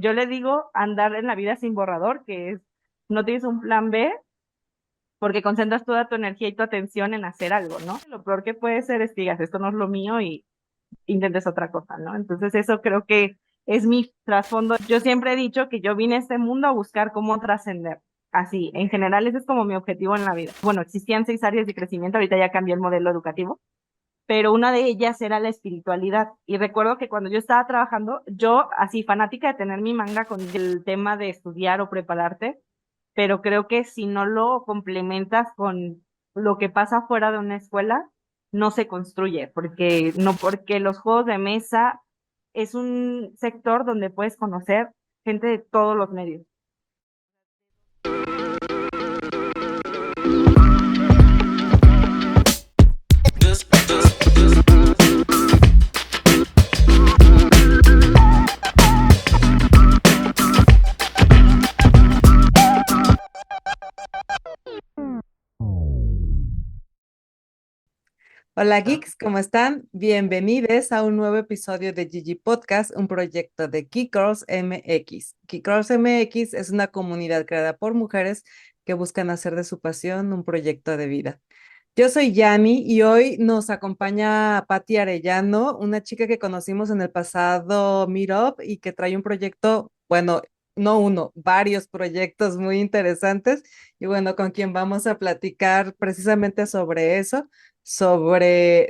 yo le digo andar en la vida sin borrador, que es, no tienes un plan B porque concentras toda tu energía y tu atención en hacer algo, ¿no? Lo peor que puede ser es que digas, esto no es lo mío y intentes otra cosa, ¿no? Entonces eso creo que es mi trasfondo. Yo siempre he dicho que yo vine a este mundo a buscar cómo trascender. Así, en general ese es como mi objetivo en la vida. Bueno, existían 6 áreas de crecimiento, ahorita ya cambió el modelo educativo, pero una de ellas era la espiritualidad. Y recuerdo que cuando yo estaba trabajando, yo así fanática de tener mi manga con el tema de estudiar o prepararte, pero creo que si no lo complementas con lo que pasa fuera de una escuela, no se construye, porque los juegos de mesa es un sector donde puedes conocer gente de todos los medios. Hola geeks, ¿cómo están? Bienvenidos a un nuevo episodio de Gigi Podcast, un proyecto de Geek Girls MX. Geek Girls MX es una comunidad creada por mujeres que buscan hacer de su pasión un proyecto de vida. Yo soy Yani y hoy nos acompaña Patti Arellano, una chica que conocimos en el pasado Meetup y que trae un proyecto, bueno, no uno, varios proyectos muy interesantes y bueno, con quien vamos a platicar precisamente sobre eso, sobre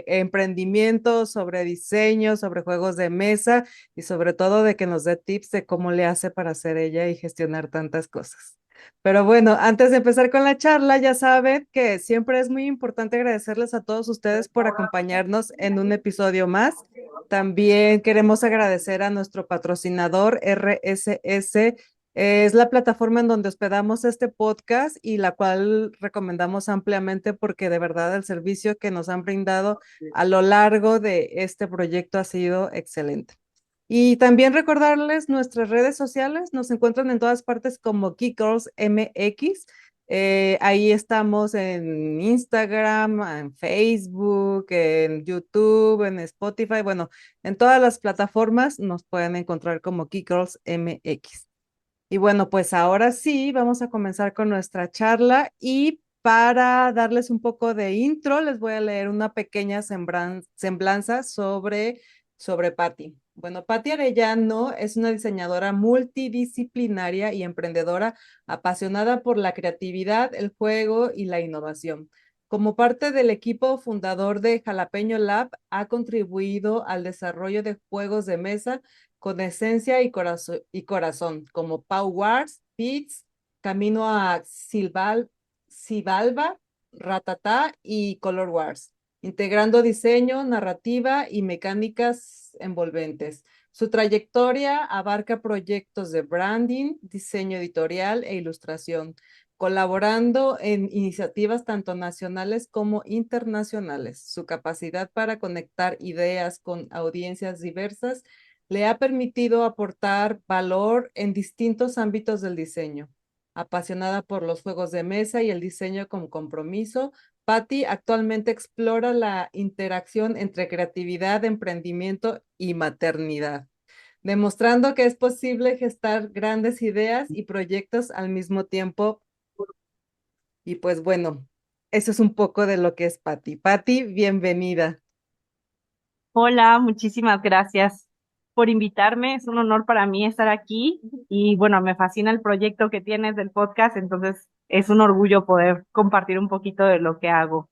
emprendimiento, sobre diseño, sobre juegos de mesa y sobre todo de que nos dé tips de cómo le hace para hacer ella y gestionar tantas cosas. Pero bueno, antes de empezar con la charla, ya saben que siempre es muy importante agradecerles a todos ustedes por acompañarnos en un episodio más. También queremos agradecer a nuestro patrocinador RSS. Es la plataforma en donde hospedamos este podcast y la cual recomendamos ampliamente porque de verdad el servicio que nos han brindado a lo largo de este proyecto ha sido excelente. Y también recordarles nuestras redes sociales, nos encuentran en todas partes como Geek Girls MX. Ahí estamos en Instagram, en Facebook, en YouTube, en Spotify, bueno, en todas las plataformas nos pueden encontrar como Geek Girls MX. Y bueno, pues ahora sí, vamos a comenzar con nuestra charla y para darles un poco de intro, les voy a leer una pequeña semblanza sobre Patti. Bueno, Patti Arellano es una diseñadora multidisciplinaria y emprendedora apasionada por la creatividad, el juego y la innovación. Como parte del equipo fundador de Jalapeño Lab, ha contribuido al desarrollo de juegos de mesa con esencia y corazón, como Pau Wars, Beats, Camino a Xibalba, Ratatá y Color Wars, integrando diseño, narrativa y mecánicas envolventes. Su trayectoria abarca proyectos de branding, diseño editorial e ilustración, colaborando en iniciativas tanto nacionales como internacionales. Su capacidad para conectar ideas con audiencias diversas le ha permitido aportar valor en distintos ámbitos del diseño. Apasionada por los juegos de mesa y el diseño con compromiso, Patty actualmente explora la interacción entre creatividad, emprendimiento y maternidad, demostrando que es posible gestar grandes ideas y proyectos al mismo tiempo. Y pues bueno, eso es un poco de lo que es Patty. Patty, bienvenida. Hola, muchísimas gracias por invitarme. Es un honor para mí estar aquí y bueno, me fascina el proyecto que tienes del podcast, entonces es un orgullo poder compartir un poquito de lo que hago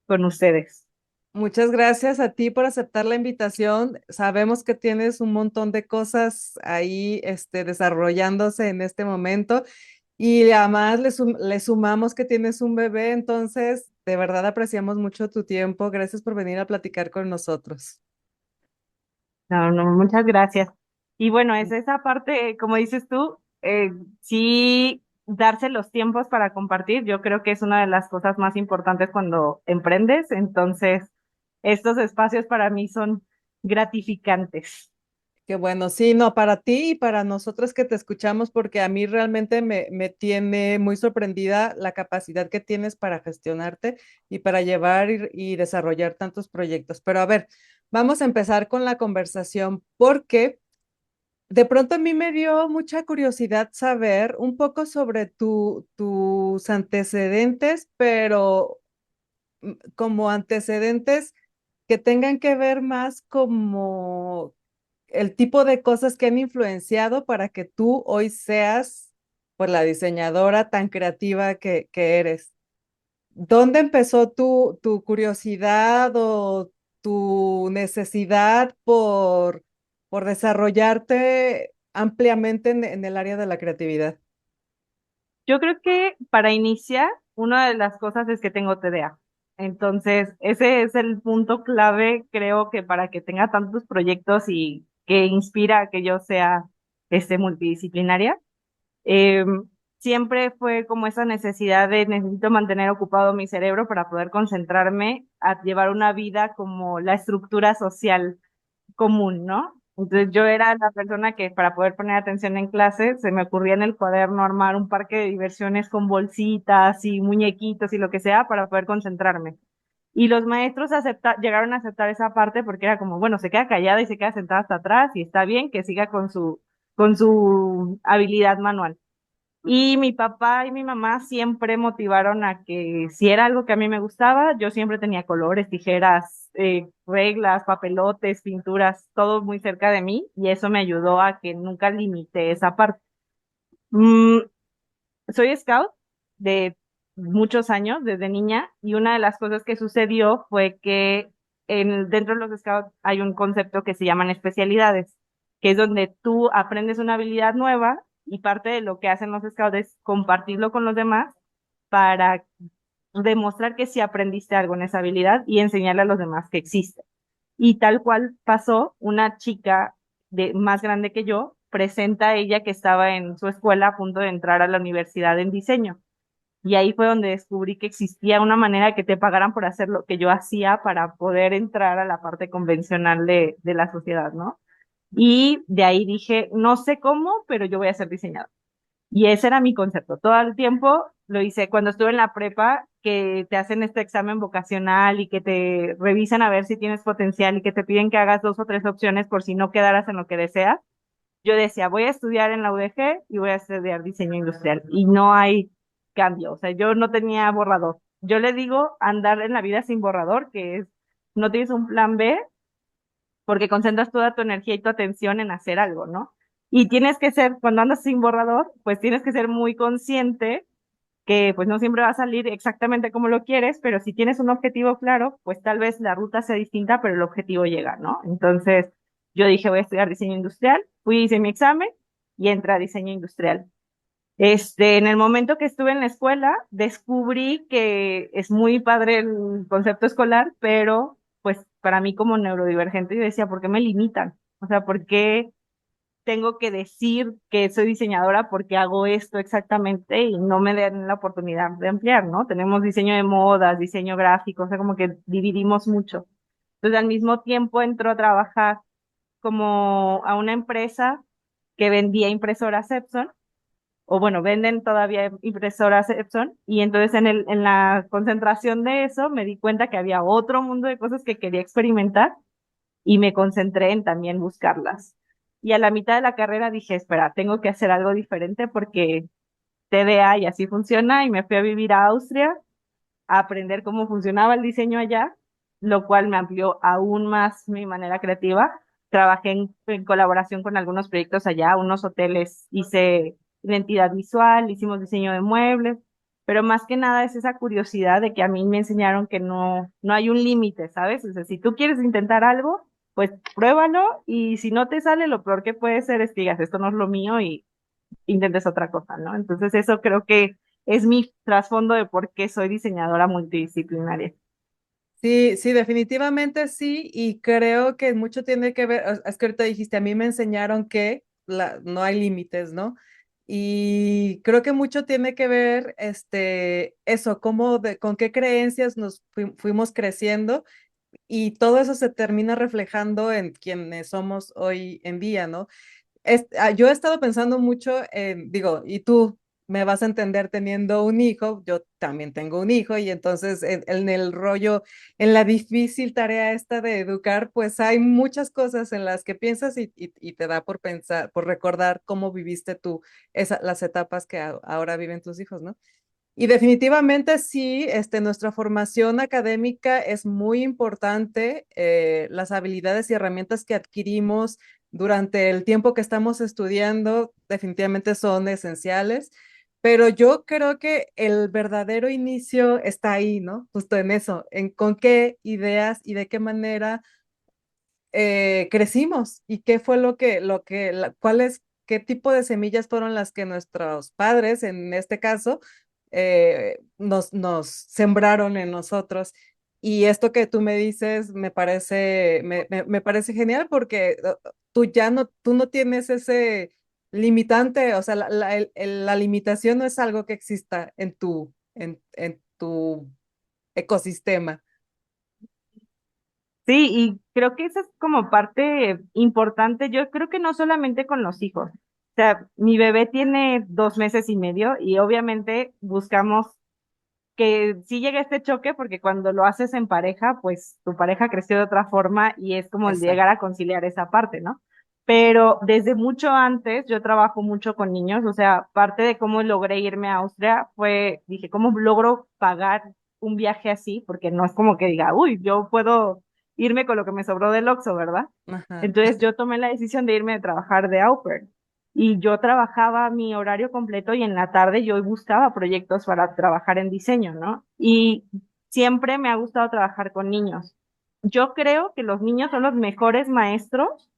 con ustedes. Muchas gracias a ti por aceptar la invitación. Sabemos que tienes un montón de cosas ahí, desarrollándose en este momento y además le sumamos que tienes un bebé, entonces de verdad apreciamos mucho tu tiempo. Gracias por venir a platicar con nosotros. No, no, muchas gracias. Y bueno, es esa parte, como dices tú, sí, darse los tiempos para compartir, yo creo que es una de las cosas más importantes cuando emprendes, entonces estos espacios para mí son gratificantes. Qué bueno, sí, no, para ti y para nosotros que te escuchamos, porque a mí realmente me tiene muy sorprendida la capacidad que tienes para gestionarte y para llevar y desarrollar tantos proyectos. Pero a ver, vamos a empezar con la conversación porque de pronto a mí me dio mucha curiosidad saber un poco sobre tus antecedentes, pero como antecedentes que tengan que ver más como el tipo de cosas que han influenciado para que tú hoy seas, pues, la diseñadora tan creativa que eres. ¿Dónde empezó tu curiosidad o tu necesidad por desarrollarte ampliamente en el área de la creatividad? Yo creo que para iniciar, una de las cosas es que tengo TDA. Entonces, ese es el punto clave, creo que para que tenga tantos proyectos y que inspira a que yo sea multidisciplinaria. Eh, Siempre fue como esa necesidad de necesito mantener ocupado mi cerebro para poder concentrarme a llevar una vida como la estructura social común, ¿no? Entonces yo era la persona que para poder poner atención en clase se me ocurría en el cuaderno armar un parque de diversiones con bolsitas y muñequitos y lo que sea para poder concentrarme. Y los maestros llegaron a aceptar esa parte porque era como, bueno, se queda callada y se queda sentada hasta atrás y está bien que siga con su habilidad manual. Y mi papá y mi mamá siempre motivaron a que si era algo que a mí me gustaba, yo siempre tenía colores, tijeras, reglas, papelotes, pinturas, todo muy cerca de mí y eso me ayudó a que nunca limité esa parte. Mm, Soy scout de muchos años, desde niña, y una de las cosas que sucedió fue que dentro de los scouts hay un concepto que se llaman especialidades, que es donde tú aprendes una habilidad nueva y parte de lo que hacen los scouts es compartirlo con los demás para demostrar que sí aprendiste algo en esa habilidad y enseñarle a los demás que existe. Y tal cual pasó, una chica más grande que yo presenta a ella que estaba en su escuela a punto de entrar a la universidad en diseño. Y ahí fue donde descubrí que existía una manera que te pagaran por hacer lo que yo hacía para poder entrar a la parte convencional de la sociedad, ¿no? Y de ahí dije, no sé cómo, pero yo voy a ser diseñadora. Y ese era mi concepto. Todo el tiempo lo hice cuando estuve en la prepa, que te hacen este examen vocacional y que te revisan a ver si tienes potencial y que te piden que hagas dos o tres opciones por si no quedaras en lo que deseas. Yo decía, voy a estudiar en la UDG y voy a estudiar diseño industrial. Y no hay cambio. O sea, yo no tenía borrador. Yo le digo andar en la vida sin borrador, que es, no tienes un plan B porque concentras toda tu energía y tu atención en hacer algo, ¿no? Y tienes que ser, cuando andas sin borrador, pues tienes que ser muy consciente que pues no siempre va a salir exactamente como lo quieres, pero si tienes un objetivo claro, pues tal vez la ruta sea distinta, pero el objetivo llega, ¿no? Entonces yo dije, voy a estudiar diseño industrial, fui, hice mi examen y entré a diseño industrial. En el momento que estuve en la escuela, descubrí que es muy padre el concepto escolar, pero pues para mí como neurodivergente yo decía, ¿por qué me limitan? O sea, ¿por qué tengo que decir que soy diseñadora porque hago esto exactamente y no me den la oportunidad de ampliar, ¿no? Tenemos diseño de modas, diseño gráfico, o sea, como que dividimos mucho. Entonces, al mismo tiempo entró a trabajar como a una empresa que vendía impresoras Epson, o bueno, venden todavía impresoras Epson, y entonces en la concentración de eso me di cuenta que había otro mundo de cosas que quería experimentar y me concentré en también buscarlas. Y a la mitad de la carrera dije, espera, tengo que hacer algo diferente porque TDA y así funciona y me fui a vivir a Austria a aprender cómo funcionaba el diseño allá, lo cual me amplió aún más mi manera creativa. Trabajé en colaboración con algunos proyectos allá, unos hoteles, hice identidad visual, hicimos diseño de muebles, pero más que nada es esa curiosidad de que a mí me enseñaron que no hay un límite, ¿sabes? O sea, si tú quieres intentar algo, pues pruébalo y si no te sale, lo peor que puede ser es que digas, esto no es lo mío y intentes otra cosa, ¿no? Entonces eso creo que es mi trasfondo de por qué soy diseñadora multidisciplinaria. Sí, sí, definitivamente sí, y creo que mucho tiene que ver, es que ahorita dijiste, a mí me enseñaron que no hay límites, ¿no? Y creo que mucho tiene que ver, eso, con qué creencias nos fuimos creciendo y todo eso se termina reflejando en quienes somos hoy en día, ¿no? Yo he estado pensando mucho en, digo, y tú me vas a entender teniendo un hijo, yo también tengo un hijo y entonces en el rollo, en la difícil tarea esta de educar, pues hay muchas cosas en las que piensas y te da por pensar, por recordar cómo viviste tú las etapas que ahora viven tus hijos, ¿no? Y definitivamente sí, nuestra formación académica es muy importante. Las habilidades y herramientas que adquirimos durante el tiempo que estamos estudiando definitivamente son esenciales, pero yo creo que el verdadero inicio está ahí, ¿no? Justo en eso, en con qué ideas y de qué manera crecimos y qué fue cuáles, qué tipo de semillas fueron las que nuestros padres, en este caso, nos sembraron en nosotros. Y esto que tú me dices me parece genial porque tú no tienes ese limitante, o sea, la limitación no es algo que exista en tu ecosistema. Sí, y creo que esa es como parte importante. Yo creo que no solamente con los hijos. O sea, mi bebé tiene 2 meses y medio y obviamente buscamos que sí llegue este choque porque cuando lo haces en pareja, pues tu pareja creció de otra forma y es como el Exacto. llegar a conciliar esa parte, ¿no? Pero desde mucho antes yo trabajo mucho con niños, o sea, parte de cómo logré irme a Austria fue, dije, ¿cómo logro pagar un viaje así? Porque no es como que diga, uy, yo puedo irme con lo que me sobró del Oxxo, ¿verdad? Ajá. Entonces yo tomé la decisión de irme a trabajar de au pair y yo trabajaba mi horario completo y en la tarde yo buscaba proyectos para trabajar en diseño, ¿no? Y siempre me ha gustado trabajar con niños. Yo creo que los niños son los mejores maestros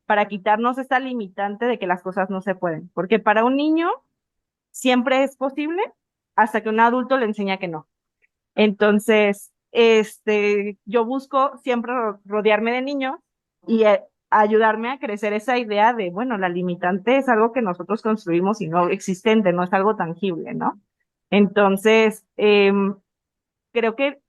para quitarnos esta limitante de que las cosas no se pueden, porque para un niño siempre es posible hasta que un adulto le enseña que no. Entonces, yo busco siempre rodearme de niños y ayudarme a crecer esa idea de, bueno, la limitante es algo que nosotros construimos y no existente, no es algo tangible, ¿no? Entonces, creo que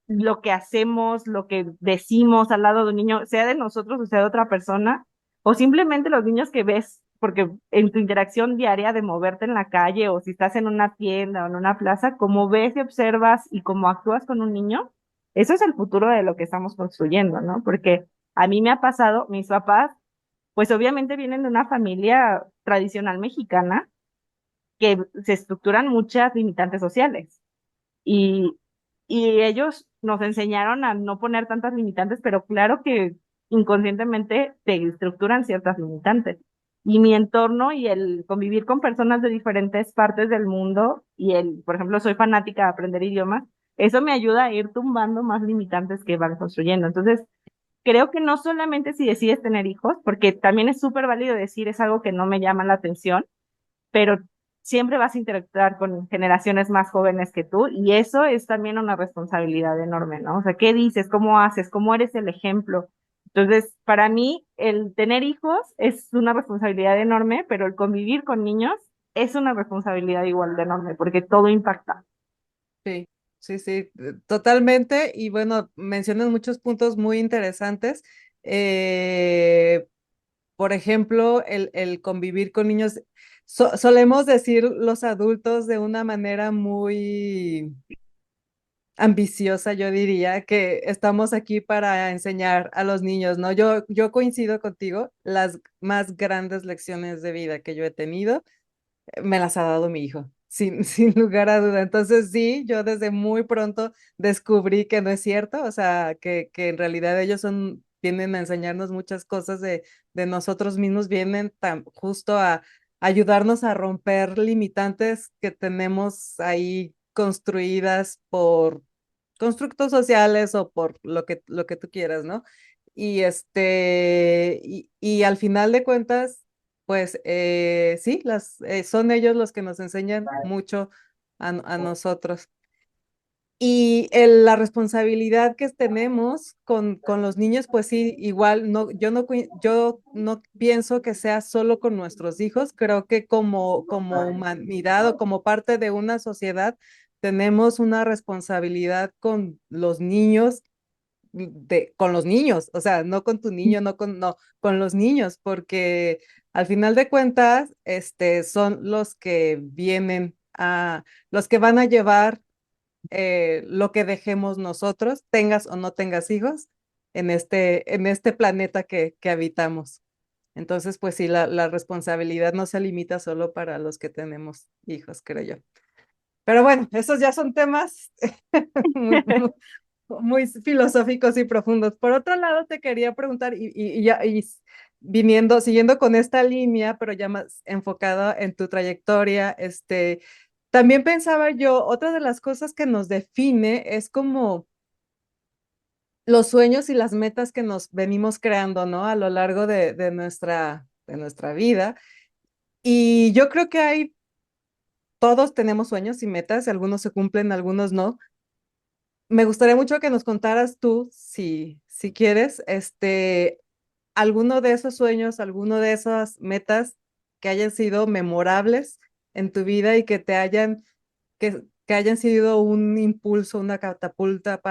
lo que hacemos, lo que decimos al lado de un niño, sea de nosotros o sea de otra persona, o simplemente los niños que ves, porque en tu interacción diaria de moverte en la calle o si estás en una tienda o en una plaza, como ves y observas y cómo actúas con un niño, eso es el futuro de lo que estamos construyendo, ¿no? Porque a mí me ha pasado, mis papás, pues obviamente vienen de una familia tradicional mexicana que se estructuran muchas limitantes sociales. Y, y ellos nos enseñaron a no poner tantas limitantes, pero claro que inconscientemente te estructuran ciertas limitantes. Y mi entorno y el convivir con personas de diferentes partes del mundo por ejemplo, soy fanática de aprender idiomas, eso me ayuda a ir tumbando más limitantes que van construyendo. Entonces, creo que no solamente si decides tener hijos, porque también es súper válido decir es algo que no me llama la atención, pero siempre vas a interactuar con generaciones más jóvenes que tú y eso es también una responsabilidad enorme, ¿no? O sea, ¿qué dices? ¿Cómo haces? ¿Cómo eres el ejemplo? Entonces, para mí, el tener hijos es una responsabilidad enorme, pero el convivir con niños es una responsabilidad igual de enorme, porque todo impacta. Sí, sí, sí, totalmente. Y bueno, mencionas muchos puntos muy interesantes. Eh, por ejemplo, el convivir con niños. Solemos decir los adultos de una manera muy ambiciosa, yo diría, que estamos aquí para enseñar a los niños, ¿no? Yo coincido contigo, las más grandes lecciones de vida que yo he tenido me las ha dado mi hijo, sin lugar a duda. Entonces, sí, yo desde muy pronto descubrí que no es cierto, o sea, que en realidad vienen a enseñarnos muchas cosas de nosotros mismos, vienen justo a ayudarnos a romper limitantes que tenemos ahí construidas por constructos sociales o por lo que tú quieras, ¿no? Y al final de cuentas, pues sí, son ellos los que nos enseñan mucho a nosotros. Y la responsabilidad que tenemos con los niños, pues sí, igual, yo no pienso que sea solo con nuestros hijos, creo que como humanidad o como parte de una sociedad, tenemos una responsabilidad con los niños con los niños, o sea, no con tu niño, no, con los niños, porque al final de cuentas, son los que vienen los que van a llevar lo que dejemos nosotros, tengas o no tengas hijos, en este planeta que habitamos. Entonces, pues sí, la responsabilidad no se limita solo para los que tenemos hijos, creo yo. Pero bueno, esos ya son temas muy, muy, muy filosóficos y profundos. Por otro lado, te quería preguntar, siguiendo con esta línea, pero ya más enfocada en tu trayectoria, también pensaba yo, otra de las cosas que nos define es como los sueños y las metas que nos venimos creando, ¿no? A lo largo de nuestra vida. Y yo creo que todos tenemos sueños y metas, algunos se cumplen, algunos no. Me gustaría mucho que nos contaras tú, si quieres, alguno de esos sueños, alguno de esas metas que hayan sido memorables en tu vida y que hayan sido un impulso, una catapulta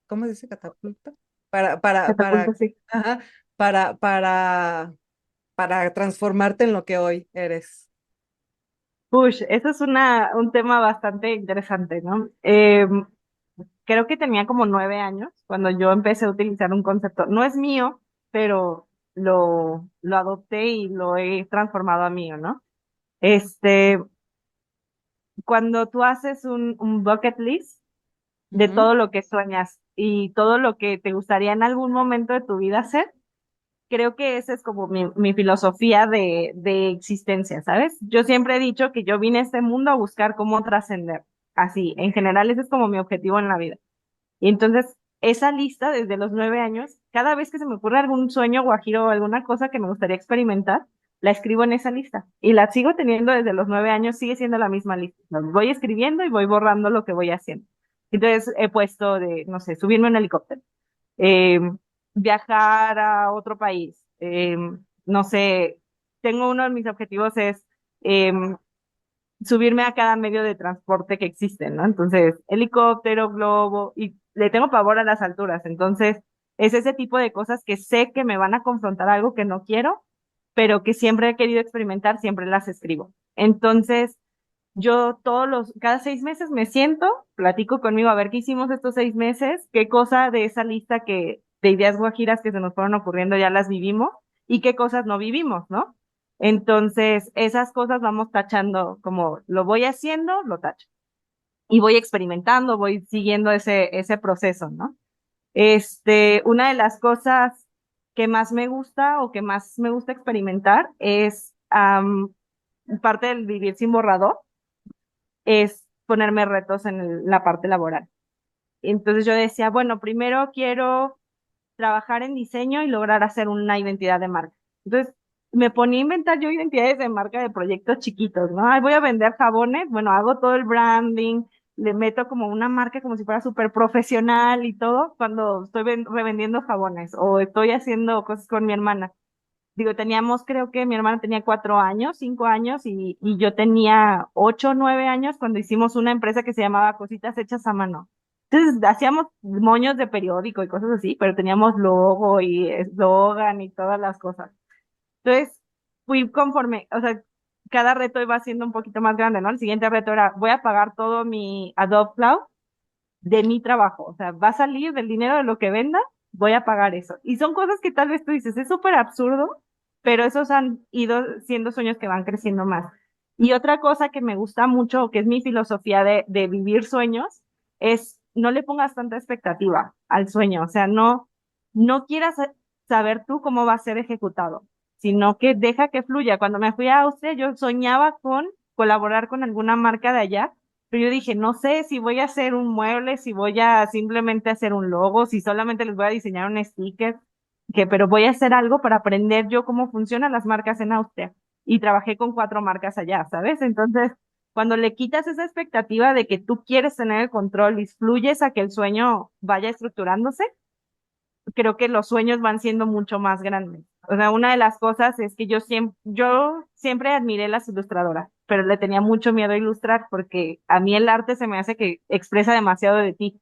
¿cómo se dice catapulta? Catapulta, sí. Ajá, para, para, para transformarte en lo que hoy eres. Push, eso es un tema bastante interesante, ¿no? Creo que tenía como 9 años cuando yo empecé a utilizar un concepto. No es mío, pero lo adopté y lo he transformado a mío, ¿no? Este, cuando tú haces un bucket list de Ujú, todo lo que sueñas y todo lo que te gustaría en algún momento de tu vida hacer, creo que esa es como mi filosofía de existencia, ¿sabes? Yo siempre he dicho que yo vine a este mundo a buscar cómo trascender. Así, en general, ese es como mi objetivo en la vida. Y entonces, esa lista desde los 9 años, cada vez que se me ocurre algún sueño guajiro o alguna cosa que me gustaría experimentar, la escribo en esa lista. Y la sigo teniendo desde los 9 años, sigue siendo la misma lista. Voy escribiendo y voy borrando lo que voy haciendo. Entonces, he puesto de, no sé, subirme en un helicóptero, eh, viajar a otro país, no sé, tengo uno de mis objetivos es eh, subirme a cada medio de transporte que existe, ¿no? Entonces, helicóptero, globo, y le tengo pavor a las alturas, entonces es ese tipo de cosas que sé que me van a confrontar algo que no quiero, pero que siempre he querido experimentar, siempre las escribo. Entonces, yo cada 6 meses me siento, platico conmigo a ver qué hicimos estos 6 meses, qué cosa de esa lista de ideas guajiras que se nos fueron ocurriendo ya las vivimos y qué cosas no vivimos, ¿no? Entonces, esas cosas vamos tachando, como lo voy haciendo, lo tacho. Y voy experimentando, voy siguiendo ese proceso, ¿no? Una de las cosas que más me gusta o que más me gusta experimentar es parte del vivir sin borrador es ponerme retos en la parte laboral. Entonces yo decía, bueno, primero quiero trabajar en diseño y lograr hacer una identidad de marca. Entonces me ponía a inventar yo identidades de marca de proyectos chiquitos, ¿no? Ay, voy a vender jabones, bueno, hago todo el branding, le meto como una marca como si fuera súper profesional y todo cuando estoy revendiendo jabones o estoy haciendo cosas con mi hermana. Digo, teníamos, creo que mi hermana tenía 4 años, 5 años y yo tenía 8 o 9 años cuando hicimos una empresa que se llamaba Cositas Hechas a Mano. Entonces hacíamos moños de periódico y cosas así, pero teníamos logo y eslogan y todas las cosas. Entonces fui conforme, o sea, cada reto iba siendo un poquito más grande, ¿no? El siguiente reto era, voy a pagar todo mi Adobe Cloud de mi trabajo, o sea, va a salir del dinero de lo que venda, voy a pagar eso. Y son cosas que tal vez tú dices, es súper absurdo, pero esos han ido siendo sueños que van creciendo más. Y otra cosa que me gusta mucho, que es mi filosofía de vivir sueños, es no le pongas tanta expectativa al sueño, o sea, no quieras saber tú cómo va a ser ejecutado, sino que deja que fluya. Cuando me fui a Austria, yo soñaba con colaborar con alguna marca de allá, pero yo dije, no sé si voy a hacer un mueble, si voy a simplemente hacer un logo, si solamente les voy a diseñar un sticker, pero voy a hacer algo para aprender yo cómo funcionan las marcas en Austria. Y trabajé con 4 marcas allá, ¿sabes? Entonces, cuando le quitas esa expectativa de que tú quieres tener el control y fluyes a que el sueño vaya estructurándose, creo que los sueños van siendo mucho más grandes. O sea, una de las cosas es que yo siempre admiré las ilustradoras, pero le tenía mucho miedo a ilustrar porque a mí el arte se me hace que expresa demasiado de ti.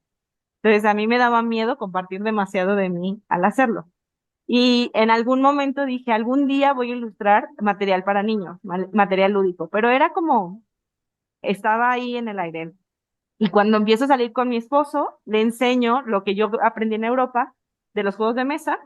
Entonces a mí me daba miedo compartir demasiado de mí al hacerlo. Y en algún momento dije, algún día voy a ilustrar material para niños, material lúdico, pero era como estaba ahí en el aire. Y cuando empiezo a salir con mi esposo, le enseño lo que yo aprendí en Europa de los juegos de mesa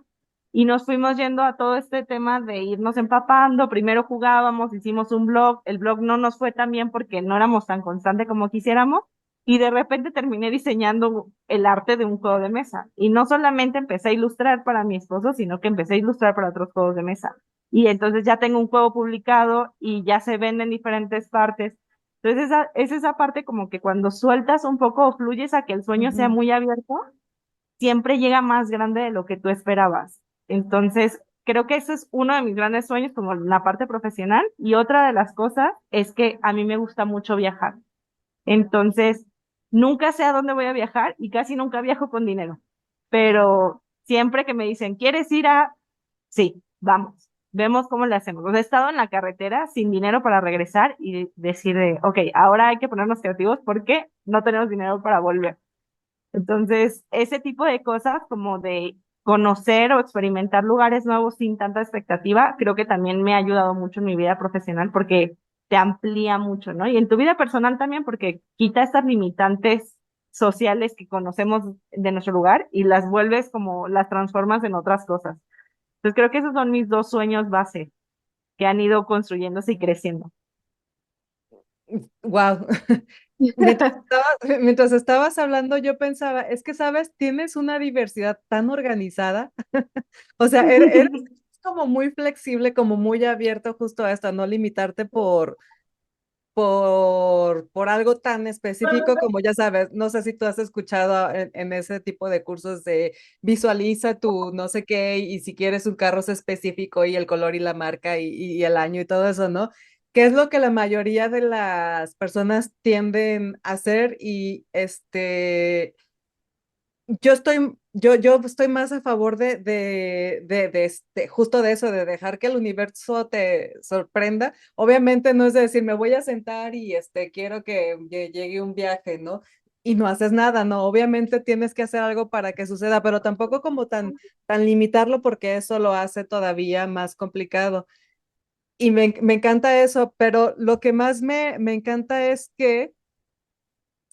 y nos fuimos yendo a todo este tema de irnos empapando. Primero jugábamos, hicimos un blog, el blog no nos fue tan bien porque no éramos tan constantes como quisiéramos y de repente terminé diseñando el arte de un juego de mesa. Y no solamente empecé a ilustrar para mi esposo, sino que empecé a ilustrar para otros juegos de mesa. Y entonces ya tengo un juego publicado y ya se vende en diferentes partes. Entonces es esa parte como que cuando sueltas un poco o fluyes a que el sueño sea Ujú. muy abierto, siempre llega más grande de lo que tú esperabas. Entonces, creo que ese es uno de mis grandes sueños como la parte profesional y otra de las cosas es que a mí me gusta mucho viajar. Entonces, nunca sé a dónde voy a viajar y casi nunca viajo con dinero, pero siempre que me dicen, ¿quieres ir a...? Sí, vamos, vemos cómo le hacemos. O sea, he estado en la carretera sin dinero para regresar y decir de, ok, ahora hay que ponernos creativos porque no tenemos dinero para volver. Entonces, ese tipo de cosas como de conocer o experimentar lugares nuevos sin tanta expectativa, creo que también me ha ayudado mucho en mi vida profesional porque te amplía mucho, ¿no? Y en tu vida personal también porque quita estas limitantes sociales que conocemos de nuestro lugar y las vuelves como las transformas en otras cosas. Entonces, creo que esos son mis dos sueños base que han ido construyéndose y creciendo. Wow. Mientras estabas hablando, yo pensaba, es que, sabes, tienes una diversidad tan organizada. O sea, eres como muy flexible, como muy abierto justo a esto, a no limitarte por algo tan específico como ya sabes, no sé si tú has escuchado en ese tipo de cursos de visualiza tu no sé qué y si quieres un carro es específico y el color y la marca y el año y todo eso, ¿no? ¿Qué es lo que la mayoría de las personas tienden a hacer? Y yo estoy más a favor justo de eso, de dejar que el universo te sorprenda. Obviamente no es de decir, me voy a sentar y quiero que llegue un viaje, ¿no? Y no haces nada, ¿no? Obviamente tienes que hacer algo para que suceda, pero tampoco como tan limitarlo porque eso lo hace todavía más complicado. Y me encanta eso, pero lo que más me encanta es que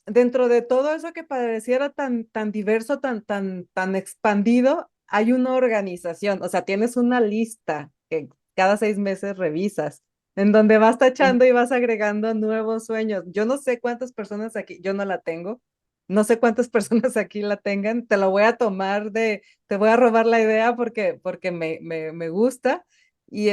dentro de todo eso que pareciera tan diverso, tan expandido, hay una organización, o sea, tienes una lista que cada 6 meses revisas, en donde vas tachando y vas agregando nuevos sueños. Yo no sé cuántas personas aquí, yo no la tengo, no sé cuántas personas aquí la tengan, te lo voy a tomar te voy a robar la idea porque me gusta. Y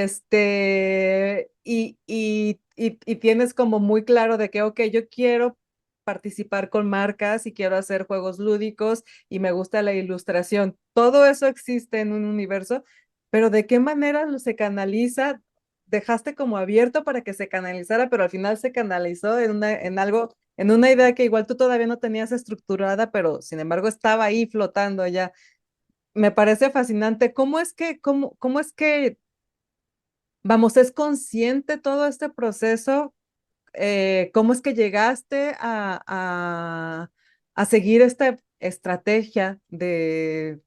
y tienes como muy claro de que, ok, yo quiero participar con marcas y quiero hacer juegos lúdicos y me gusta la ilustración. Todo eso existe en un universo, pero ¿de qué manera se canaliza? Dejaste como abierto para que se canalizara, pero al final se canalizó en algo, en una idea que igual tú todavía no tenías estructurada, pero sin embargo estaba ahí flotando ya. Me parece fascinante. Cómo es que, vamos, es consciente todo este proceso? ¿Cómo es que llegaste a seguir esta estrategia de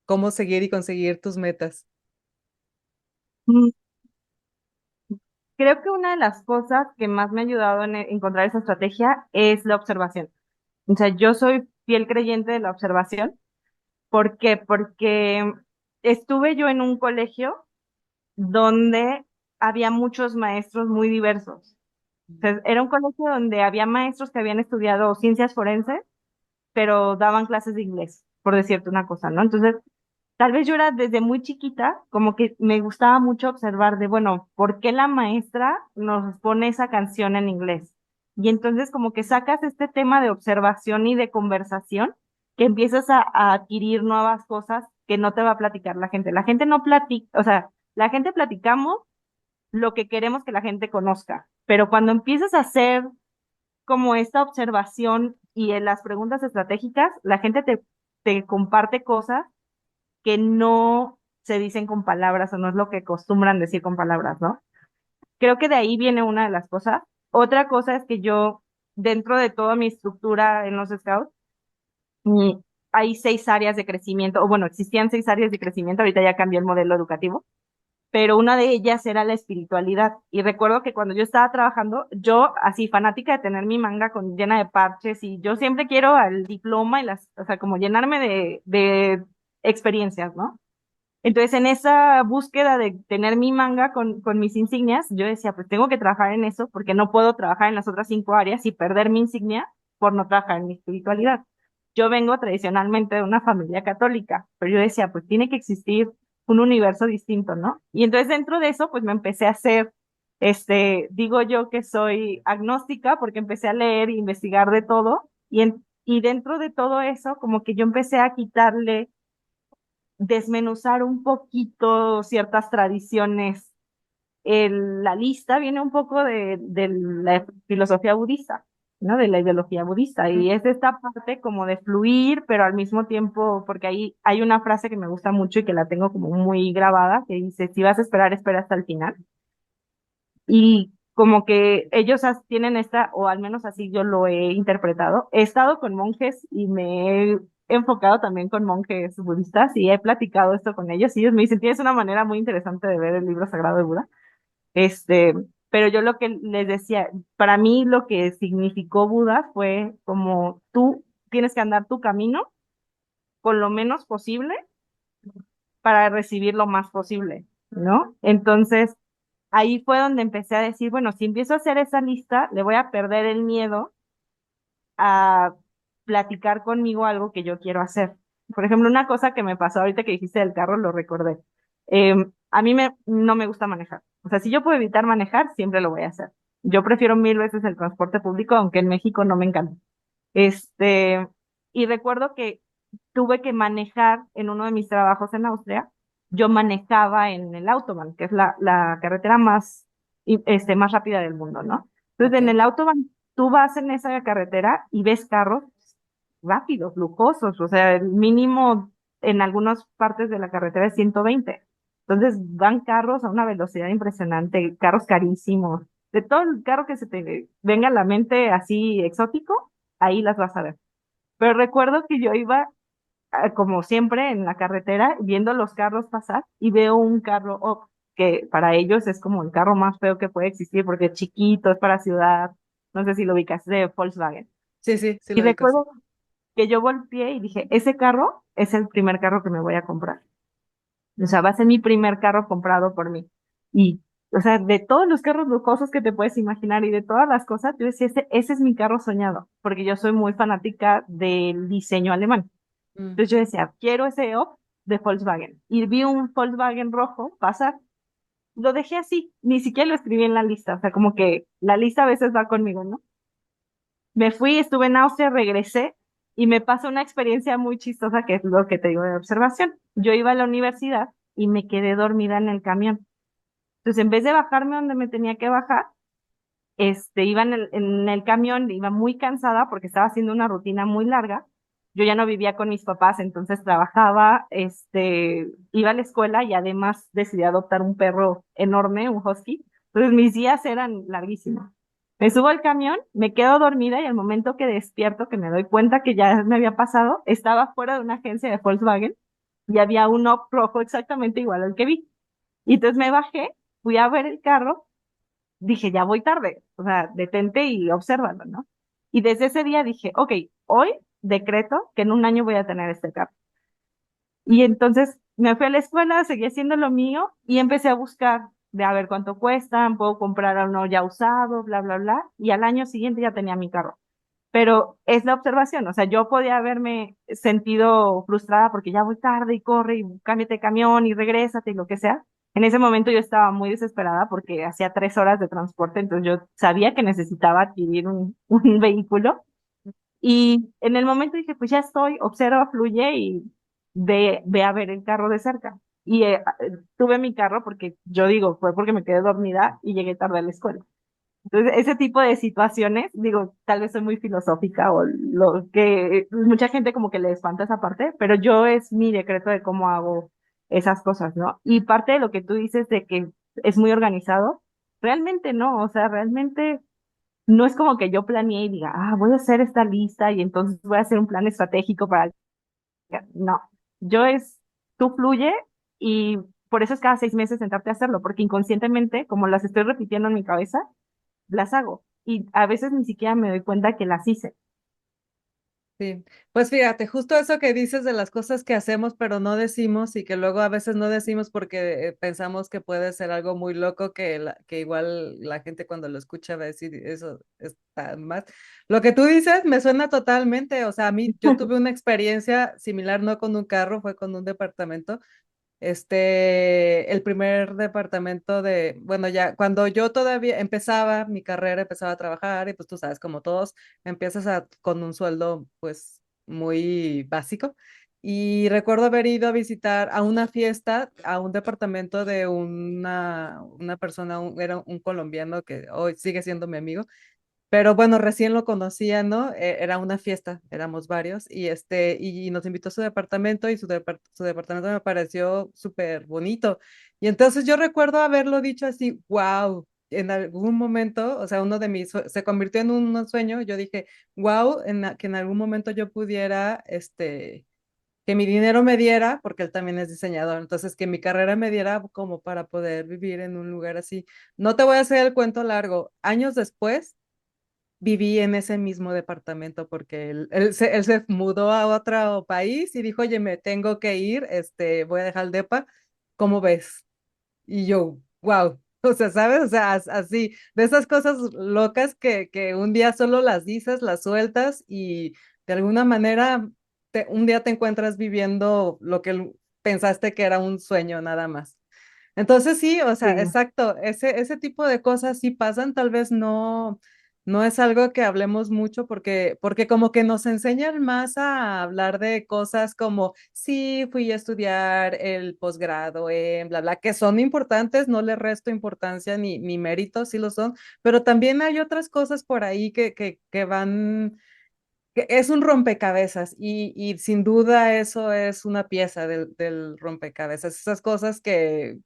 cómo seguir y conseguir tus metas? Mm, Creo que una de las cosas que más me ha ayudado en encontrar esa estrategia es la observación. O sea, yo soy fiel creyente de la observación. ¿Por qué? Porque estuve yo en un colegio donde había muchos maestros muy diversos. O sea, era un colegio donde había maestros que habían estudiado ciencias forenses, pero daban clases de inglés, por decirte una cosa, ¿no? Entonces, tal vez yo era desde muy chiquita, como que me gustaba mucho observar de, bueno, ¿por qué la maestra nos pone esa canción en inglés? Y entonces como que sacas este tema de observación y de conversación, que empiezas a adquirir nuevas cosas que no te va a platicar la gente. La gente no platica, o sea, la gente platicamos lo que queremos que la gente conozca, pero cuando empiezas a hacer como esta observación y en las preguntas estratégicas, la gente te comparte cosas que no se dicen con palabras o no es lo que acostumbran decir con palabras, ¿no? Creo que de ahí viene una de las cosas. Otra cosa es que yo, dentro de toda mi estructura en los Scouts, mm, hay 6 áreas de crecimiento, o bueno, existían 6 áreas de crecimiento, ahorita ya cambió el modelo educativo, pero una de ellas era la espiritualidad. Y recuerdo que cuando yo estaba trabajando, yo así fanática de tener mi manga llena de parches y yo siempre quiero el diploma y o sea, como llenarme de experiencias, ¿no? Entonces, en esa búsqueda de tener mi manga con mis insignias, yo decía, pues tengo que trabajar en eso porque no puedo trabajar en las otras 5 áreas y perder mi insignia por no trabajar en mi espiritualidad. Yo vengo tradicionalmente de una familia católica, pero yo decía, pues tiene que existir un universo distinto, ¿no? Y entonces dentro de eso, pues me empecé a hacer, digo yo que soy agnóstica porque empecé a leer e investigar de todo y dentro de todo eso, como que yo empecé a quitarle desmenuzar un poquito ciertas tradiciones. La lista viene un poco de la filosofía budista, ¿no? De la ideología budista. Y es esta parte como de fluir, pero al mismo tiempo, porque ahí hay una frase que me gusta mucho y que la tengo como muy grabada, que dice, si vas a esperar, espera hasta el final. Y como que ellos tienen esta, o al menos así yo lo he interpretado. He estado con monjes y me he enfocado también con monjes budistas y he platicado esto con ellos y ellos me dicen, tienes una manera muy interesante de ver el libro sagrado de Buda. Este, pero yo lo que les decía, para mí lo que significó Buda fue como tú tienes que andar tu camino con lo menos posible para recibir lo más posible, ¿no? Entonces, ahí fue donde empecé a decir, bueno, si empiezo a hacer esa lista, le voy a perder el miedo a platicar conmigo algo que yo quiero hacer. Por ejemplo, una cosa que me pasó ahorita que dijiste del carro, lo recordé. A mí no me gusta manejar. O sea, si yo puedo evitar manejar, siempre lo voy a hacer. Yo prefiero 1000 veces el transporte público, aunque en México no me encanta. Este, y recuerdo que tuve que manejar en uno de mis trabajos en Austria. Yo manejaba en el Autobahn, que es la carretera más rápida del mundo, ¿no? Entonces, Ok. en el Autobahn, tú vas en esa carretera y ves carros rápidos, lujosos, o sea, el mínimo en algunas partes de la carretera es 120. Entonces, van carros a una velocidad impresionante, carros carísimos. De todo el carro que se te venga a la mente así exótico, ahí las vas a ver. Pero recuerdo que yo iba, como siempre, en la carretera, viendo los carros pasar y veo un carro que para ellos es como el carro más feo que puede existir porque es chiquito, es para ciudad, no sé si lo ubicas, de Volkswagen. Sí, sí, sí Y lo digo, sí. recuerdo que yo volteé y dije, ese carro es el primer carro que me voy a comprar. O sea, va a ser mi primer carro comprado por mí. Y, o sea, de todos los carros lujosos que te puedes imaginar y de todas las cosas, yo decía, ese es mi carro soñado, porque yo soy muy fanática del diseño alemán. Mm. Entonces yo decía, quiero ese up de Volkswagen. Y vi un Volkswagen rojo pasar. Lo dejé así, ni siquiera lo escribí en la lista. O sea, como que la lista a veces va conmigo, ¿no? Me fui, estuve en Austria, regresé y me pasó una experiencia muy chistosa que es lo que te digo de observación. Yo iba a la universidad y me quedé dormida en el camión. Entonces, en vez de bajarme donde me tenía que bajar, iba en el camión, iba muy cansada porque estaba haciendo una rutina muy larga. Yo ya no vivía con mis papás, entonces trabajaba, iba a la escuela y además decidí adoptar un perro enorme, un husky. Entonces mis días eran larguísimos. Me subo al camión, me quedo dormida y al momento que despierto, que me doy cuenta que ya me había pasado, estaba fuera de una agencia de Volkswagen y había un Up rojo exactamente igual al que vi. Y entonces me bajé, fui a ver el carro, dije, ya voy tarde, o sea, detente y obsérvalo, ¿no? Y desde ese día dije, ok, hoy decreto que en un año voy a tener este carro. Y entonces me fui a la escuela, seguí haciendo lo mío y empecé a buscar de a ver cuánto cuestan, puedo comprar uno ya usado, bla, bla, bla. Y al año siguiente ya tenía mi carro. Pero es la observación, o sea, yo podía haberme sentido frustrada porque ya voy tarde y corre y cámbiate de camión y regrésate y lo que sea. En ese momento yo estaba muy desesperada porque hacía 3 horas de transporte, entonces yo sabía que necesitaba adquirir un vehículo. Y en el momento dije, pues ya estoy, observa, fluye y ve a ver el carro de cerca. Y tuve mi carro porque yo digo, fue porque me quedé dormida y llegué tarde a la escuela. Entonces, ese tipo de situaciones, digo, tal vez soy muy filosófica o lo que mucha gente como que le espanta esa parte, pero yo es mi decreto de cómo hago esas cosas, ¿no? Y parte de lo que tú dices de que es muy organizado, realmente no, o sea, realmente no es como que yo planeé y diga, voy a hacer esta lista y entonces voy a hacer un plan estratégico para... No, yo tú fluye y por eso es cada 6 meses sentarte a hacerlo, porque inconscientemente, como las estoy repitiendo en mi cabeza, las hago. Y a veces ni siquiera me doy cuenta que las hice. Sí, pues fíjate, justo eso que dices de las cosas que hacemos pero no decimos y que luego a veces no decimos porque pensamos que puede ser algo muy loco que igual la gente cuando lo escucha va a decir eso está más. Lo que tú dices me suena totalmente, o sea, a mí yo tuve una experiencia similar, no con un carro, fue con un departamento. El primer departamento bueno, ya cuando yo todavía empezaba mi carrera, empezaba a trabajar y pues tú sabes, como todos, con un sueldo pues muy básico. Y recuerdo haber ido a visitar a una fiesta, a un departamento de una persona, era un colombiano que hoy sigue siendo mi amigo, pero bueno, recién lo conocía, ¿no? Era una fiesta, éramos varios, y nos invitó a su departamento y su departamento me pareció súper bonito. Y entonces yo recuerdo haberlo dicho así, wow, en algún momento, o sea, se convirtió en un sueño, yo dije, wow, que en algún momento yo pudiera, que mi dinero me diera, porque él también es diseñador, entonces que mi carrera me diera como para poder vivir en un lugar así. No te voy a hacer el cuento largo, años después viví en ese mismo departamento porque él se mudó a otro país y dijo, oye, me tengo que ir, voy a dejar el depa, ¿cómo ves? Y yo, wow, o sea, ¿sabes? O sea, así, de esas cosas locas que un día solo las dices, las sueltas y de alguna manera un día te encuentras viviendo lo que pensaste que era un sueño nada más. Entonces sí, o sea, Sí. exacto, ese tipo de cosas sí pasan, tal vez no es algo que hablemos mucho porque como que nos enseñan más a hablar de cosas como, sí, fui a estudiar el posgrado en bla, bla, que son importantes, no le resto importancia ni mérito, sí lo son, pero también hay otras cosas por ahí que van es un rompecabezas y sin duda eso es una pieza del rompecabezas. Esas cosas que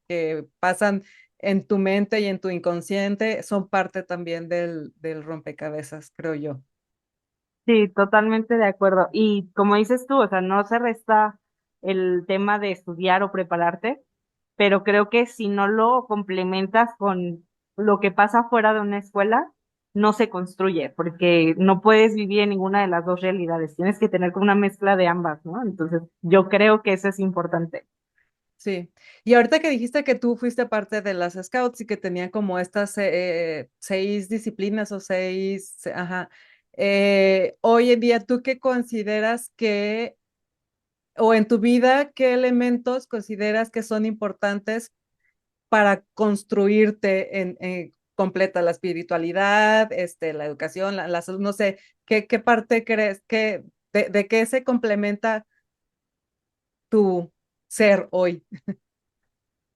pasan en tu mente y en tu inconsciente son parte también del rompecabezas, creo yo. Sí, totalmente de acuerdo. Y como dices tú, o sea, no se resta el tema de estudiar o prepararte, pero creo que si no lo complementas con lo que pasa fuera de una escuela, no se construye, porque no puedes vivir en ninguna de las dos realidades. Tienes que tener como una mezcla de ambas, ¿no? Entonces, yo creo que eso es importante. Sí. Y ahorita que dijiste que tú fuiste parte de las Scouts y que tenían como estas 6 disciplinas o ajá. Hoy en día, ¿tú qué consideras o en tu vida, qué elementos consideras que son importantes para construirte en completa la espiritualidad, la educación, la salud, no sé, qué parte crees de qué se complementa tu ser hoy?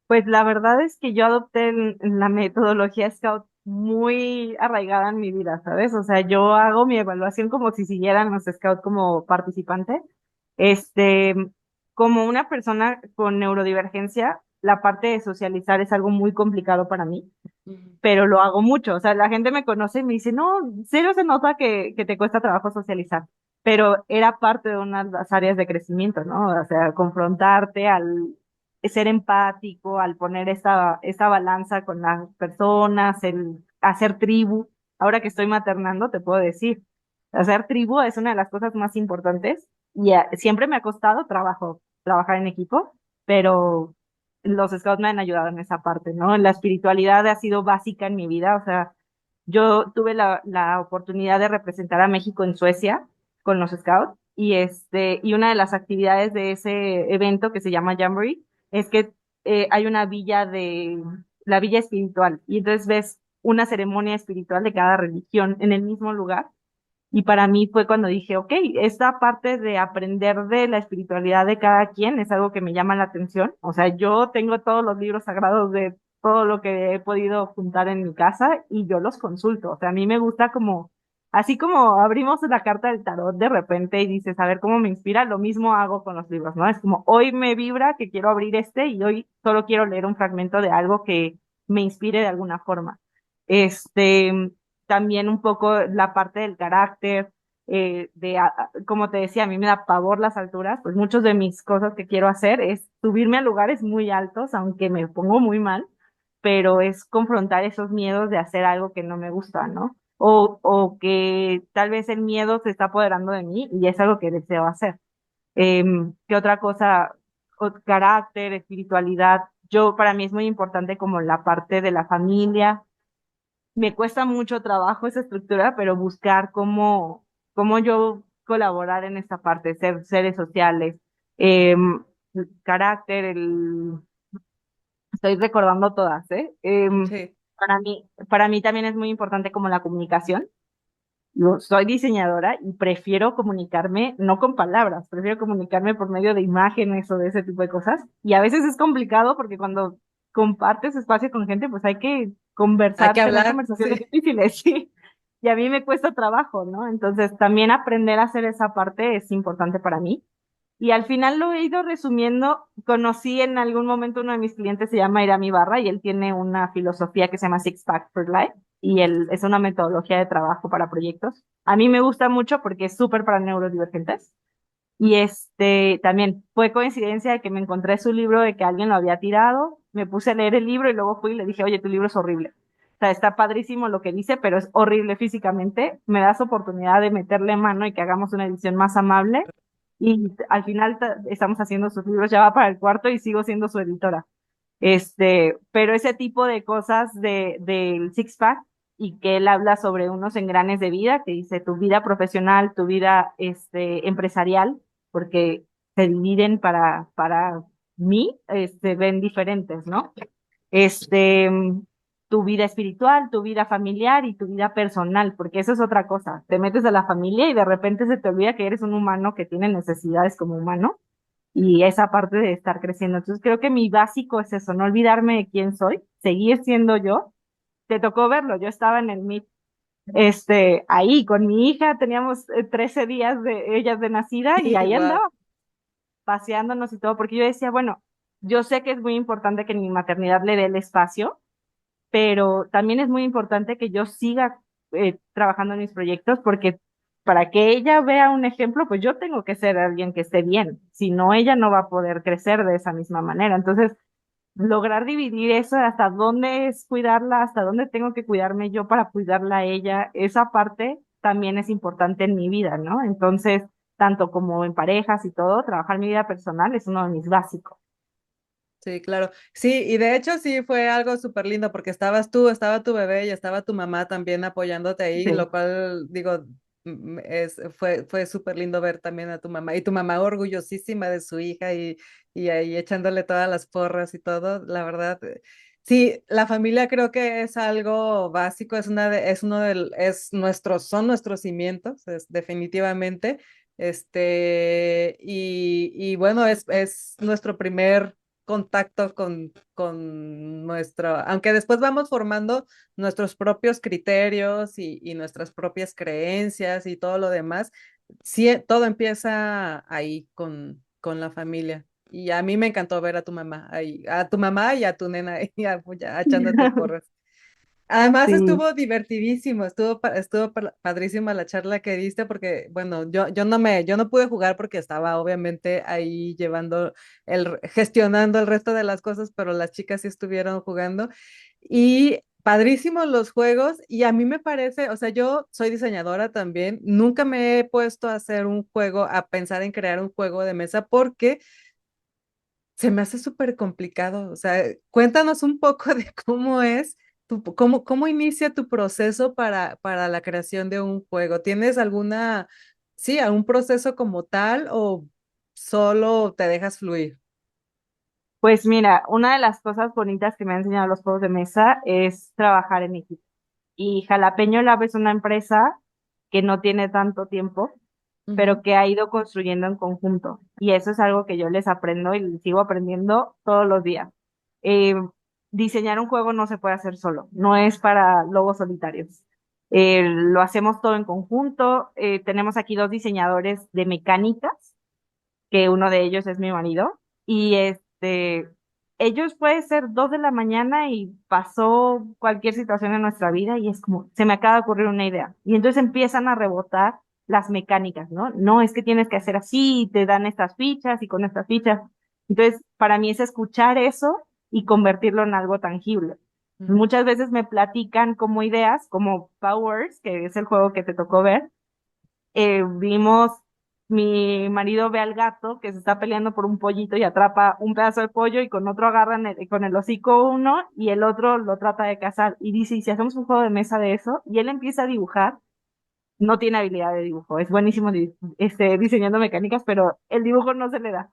Pues la verdad es que yo adopté la metodología Scout muy arraigada en mi vida, ¿sabes? O sea, yo hago mi evaluación como si siguieran los Scouts como participante. Este, como una persona con neurodivergencia, la parte de socializar es algo muy complicado para mí, Ujú. pero lo hago mucho. O sea, la gente me conoce y me dice, no, serio se nota que te cuesta trabajo socializar, pero era parte de una de las áreas de crecimiento, ¿no? O sea, confrontarte al ser empático, al poner esta balanza con las personas, el hacer tribu. Ahora que estoy maternando, te puedo decir, hacer tribu es una de las cosas más importantes y siempre me ha costado trabajo trabajar en equipo, pero los scouts me han ayudado en esa parte, ¿no? La espiritualidad ha sido básica en mi vida, o sea, yo tuve la oportunidad de representar a México en Suecia con los scouts y una de las actividades de ese evento que se llama Jamboree es que hay una la villa espiritual y entonces ves una ceremonia espiritual de cada religión en el mismo lugar y para mí fue cuando dije, ok, esta parte de aprender de la espiritualidad de cada quien es algo que me llama la atención. O sea, yo tengo todos los libros sagrados de todo lo que he podido juntar en mi casa y yo los consulto. O sea, a mí me gusta como, así como abrimos la carta del tarot de repente y dices, a ver cómo me inspira, lo mismo hago con los libros, ¿no? Es como, hoy me vibra que quiero abrir este y hoy solo quiero leer un fragmento de algo que me inspire de alguna forma. Este, también un poco la parte del carácter. como te decía, a mí me da pavor las alturas, pues muchos de mis cosas que quiero hacer es subirme a lugares muy altos, aunque me pongo muy mal, pero es confrontar esos miedos de hacer algo que no me gusta, ¿no? O que tal vez el miedo se está apoderando de mí y es algo que deseo hacer. ¿Qué otra cosa? Carácter, espiritualidad. Para mí es muy importante como la parte de la familia. Me cuesta mucho trabajo esa estructura, pero buscar cómo yo colaborar en esta parte, ser seres sociales, em, carácter, estoy recordando todas, ¿eh? Sí. Para mí también es muy importante como la comunicación. Yo soy diseñadora y prefiero comunicarme no con palabras, prefiero comunicarme por medio de imágenes o de ese tipo de cosas. Y a veces es complicado porque cuando compartes espacio con gente, pues hay que Hay que conversar, tener hablar, conversaciones sí. difíciles, sí. Y a mí me cuesta trabajo, ¿no? Entonces también aprender a hacer esa parte es importante para mí. Y al final lo he ido resumiendo. Conocí en algún momento uno de mis clientes, se llama Irami Barra, y él tiene una filosofía que se llama Six Pack for Life, y él es una metodología de trabajo para proyectos. A mí me gusta mucho porque es súper para neurodivergentes. Y también fue coincidencia de que me encontré su libro de que alguien lo había tirado, me puse a leer el libro y luego fui y le dije, oye, tu libro es horrible. O sea, está padrísimo lo que dice, pero es horrible físicamente. ¿Me das oportunidad de meterle mano y que hagamos una edición más amable? Y al final estamos haciendo sus libros, ya va para el cuarto y sigo siendo su editora. Pero ese tipo de cosas del Six Pack y que él habla sobre unos engranes de vida, que dice tu vida profesional, tu vida empresarial, porque se dividen para mí, ven diferentes, ¿no? Este, tu vida espiritual, tu vida familiar y tu vida personal, porque eso es otra cosa. Te metes a la familia y de repente se te olvida que eres un humano que tiene necesidades como humano y esa parte de estar creciendo. Entonces creo que mi básico es eso, no olvidarme de quién soy, seguir siendo yo. Te tocó verlo, yo estaba en el Meet, ahí con mi hija, teníamos 13 días de ellas de nacida y Sí, ahí wow. andaba paseándonos y todo, porque yo decía, bueno, yo sé que es muy importante que en mi maternidad le dé el espacio, pero también es muy importante que yo siga trabajando en mis proyectos porque para que ella vea un ejemplo, pues yo tengo que ser alguien que esté bien, si no, ella no va a poder crecer de esa misma manera. Entonces, lograr dividir eso, hasta dónde es cuidarla, hasta dónde tengo que cuidarme yo para cuidarla a ella, esa parte también es importante en mi vida, ¿no? Entonces, tanto como en parejas y todo, trabajar mi vida personal es uno de mis básicos. Sí, claro. Sí, y de hecho sí fue algo súper lindo porque estabas tú, estaba tu bebé y estaba tu mamá también apoyándote ahí, Sí. lo cual digo, fue súper lindo ver también a tu mamá y tu mamá orgullosísima de su hija y ahí echándole todas las porras y todo, la verdad. Sí, la familia creo que es algo básico, es uno del, es nuestros, son nuestros cimientos, definitivamente. Y bueno, es nuestro primer contacto con nuestro, aunque después vamos formando nuestros propios criterios y nuestras propias creencias y todo lo demás, sí, todo empieza ahí con la familia. Y a mí me encantó ver a tu mamá ahí, a tu mamá y a tu nena ahí echándote porras. Además Sí. estuvo divertidísimo, estuvo padrísima la charla que diste porque, bueno, yo no pude jugar porque estaba obviamente ahí gestionando el resto de las cosas, pero las chicas sí estuvieron jugando y padrísimos los juegos y a mí me parece, o sea, yo soy diseñadora también, nunca me he puesto a hacer un juego, a pensar en crear un juego de mesa porque se me hace súper complicado. O sea, cuéntanos un poco de cómo es, cómo inicia tu proceso para la creación de un juego. ¿Tienes sí, algún proceso como tal o solo te dejas fluir? Pues mira, una de las cosas bonitas que me han enseñado los juegos de mesa es trabajar en equipo. Y Jalapeño Lab es una empresa que no tiene tanto tiempo, Ujú. pero que ha ido construyendo en conjunto. Y eso es algo que yo les aprendo y les sigo aprendiendo todos los días. Eh, Diseñar un juego no se puede hacer solo, no es para lobos solitarios. Lo hacemos todo en conjunto. Tenemos aquí dos diseñadores de mecánicas, que uno de ellos es mi marido, y ellos puede ser 2 de la mañana y pasó cualquier situación en nuestra vida y es como, se me acaba de ocurrir una idea. Y entonces empiezan a rebotar las mecánicas, ¿no? No es que tienes que hacer así, te dan estas fichas y con estas fichas. Entonces, para mí es escuchar eso y convertirlo en algo tangible. Ujú. Muchas veces me platican como ideas, como Powers, que es el juego que te tocó ver. Vimos, mi marido ve al gato que se está peleando por un pollito y atrapa un pedazo de pollo y con otro agarran con el hocico uno y el otro lo trata de cazar. Y dice, ¿y si hacemos un juego de mesa de eso? Y él empieza a dibujar. No tiene habilidad de dibujo, es buenísimo diseñando mecánicas, pero el dibujo no se le da.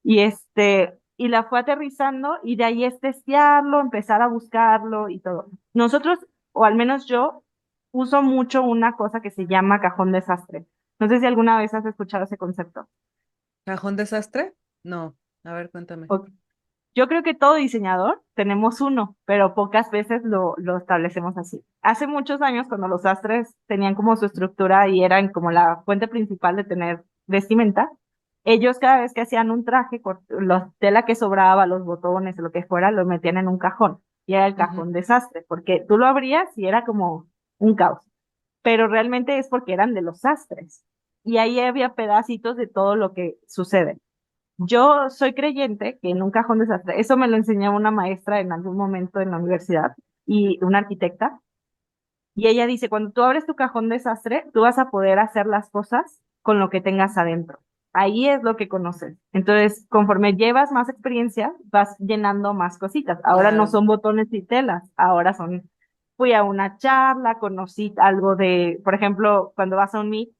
Y la fue aterrizando y de ahí es testearlo, empezar a buscarlo y todo. Nosotros, o al menos yo, uso mucho una cosa que se llama cajón desastre. No sé si alguna vez has escuchado ese concepto. ¿Cajón desastre? No. A ver, cuéntame. O- Yo creo que todo diseñador tenemos uno, pero pocas veces lo establecemos así. Hace muchos años, cuando los sastres tenían como su estructura y eran como la fuente principal de tener vestimenta, ellos cada vez que hacían un traje, la tela que sobraba, los botones, lo que fuera, lo metían en un cajón. Y era el Ujú. cajón desastre, porque tú lo abrías y era como un caos. Pero realmente es porque eran de los sastres. Y ahí había pedacitos de todo lo que sucede. Yo soy creyente que en un cajón desastre, eso me lo enseñó una maestra en algún momento en la universidad y una arquitecta, y ella dice, cuando tú abres tu cajón desastre, tú vas a poder hacer las cosas con lo que tengas adentro. Ahí es lo que conoces. Entonces, conforme llevas más experiencia, vas llenando más cositas. Ahora no Claro. son botones y telas, ahora son, fui a una charla, conocí algo de, por ejemplo, cuando vas a un meet,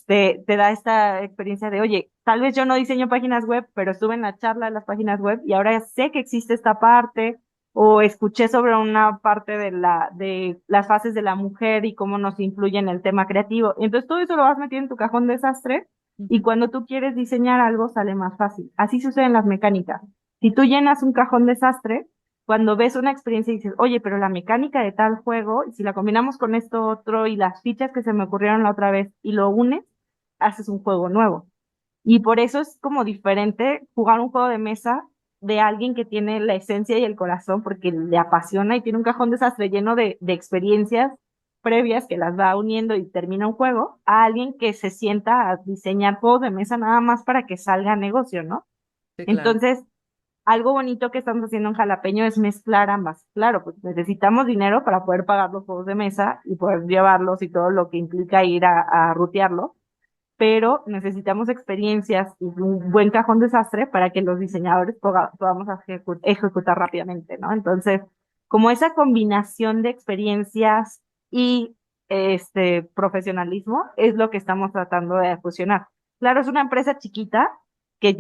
te da esta experiencia de, oye, tal vez yo no diseño páginas web, pero estuve en la charla de las páginas web y ahora sé que existe esta parte, o escuché sobre una parte de las fases de la mujer y cómo nos influye en el tema creativo. Entonces todo eso lo vas metiendo en tu cajón desastre y Ujú. cuando tú quieres diseñar algo sale más fácil. Así sucede en las mecánicas. Si tú llenas un cajón desastre, cuando ves una experiencia y dices, oye, pero la mecánica de tal juego, y si la combinamos con esto otro y las fichas que se me ocurrieron la otra vez y lo unes, haces un juego nuevo. Y por eso es como diferente jugar un juego de mesa de alguien que tiene la esencia y el corazón porque le apasiona y tiene un cajón desastre lleno de experiencias previas que las va uniendo y termina un juego, a alguien que se sienta a diseñar juegos de mesa nada más para que salga negocio, ¿no? Sí, claro. Entonces, algo bonito que estamos haciendo en Jalapeño es mezclar ambas. Claro, pues necesitamos dinero para poder pagar los juegos de mesa y poder llevarlos y todo lo que implica ir a rutearlo, pero necesitamos experiencias y un buen cajón desastre para que los diseñadores podamos ejecutar rápidamente, ¿no? Entonces, como esa combinación de experiencias y profesionalismo es lo que estamos tratando de fusionar. Claro, es una empresa chiquita que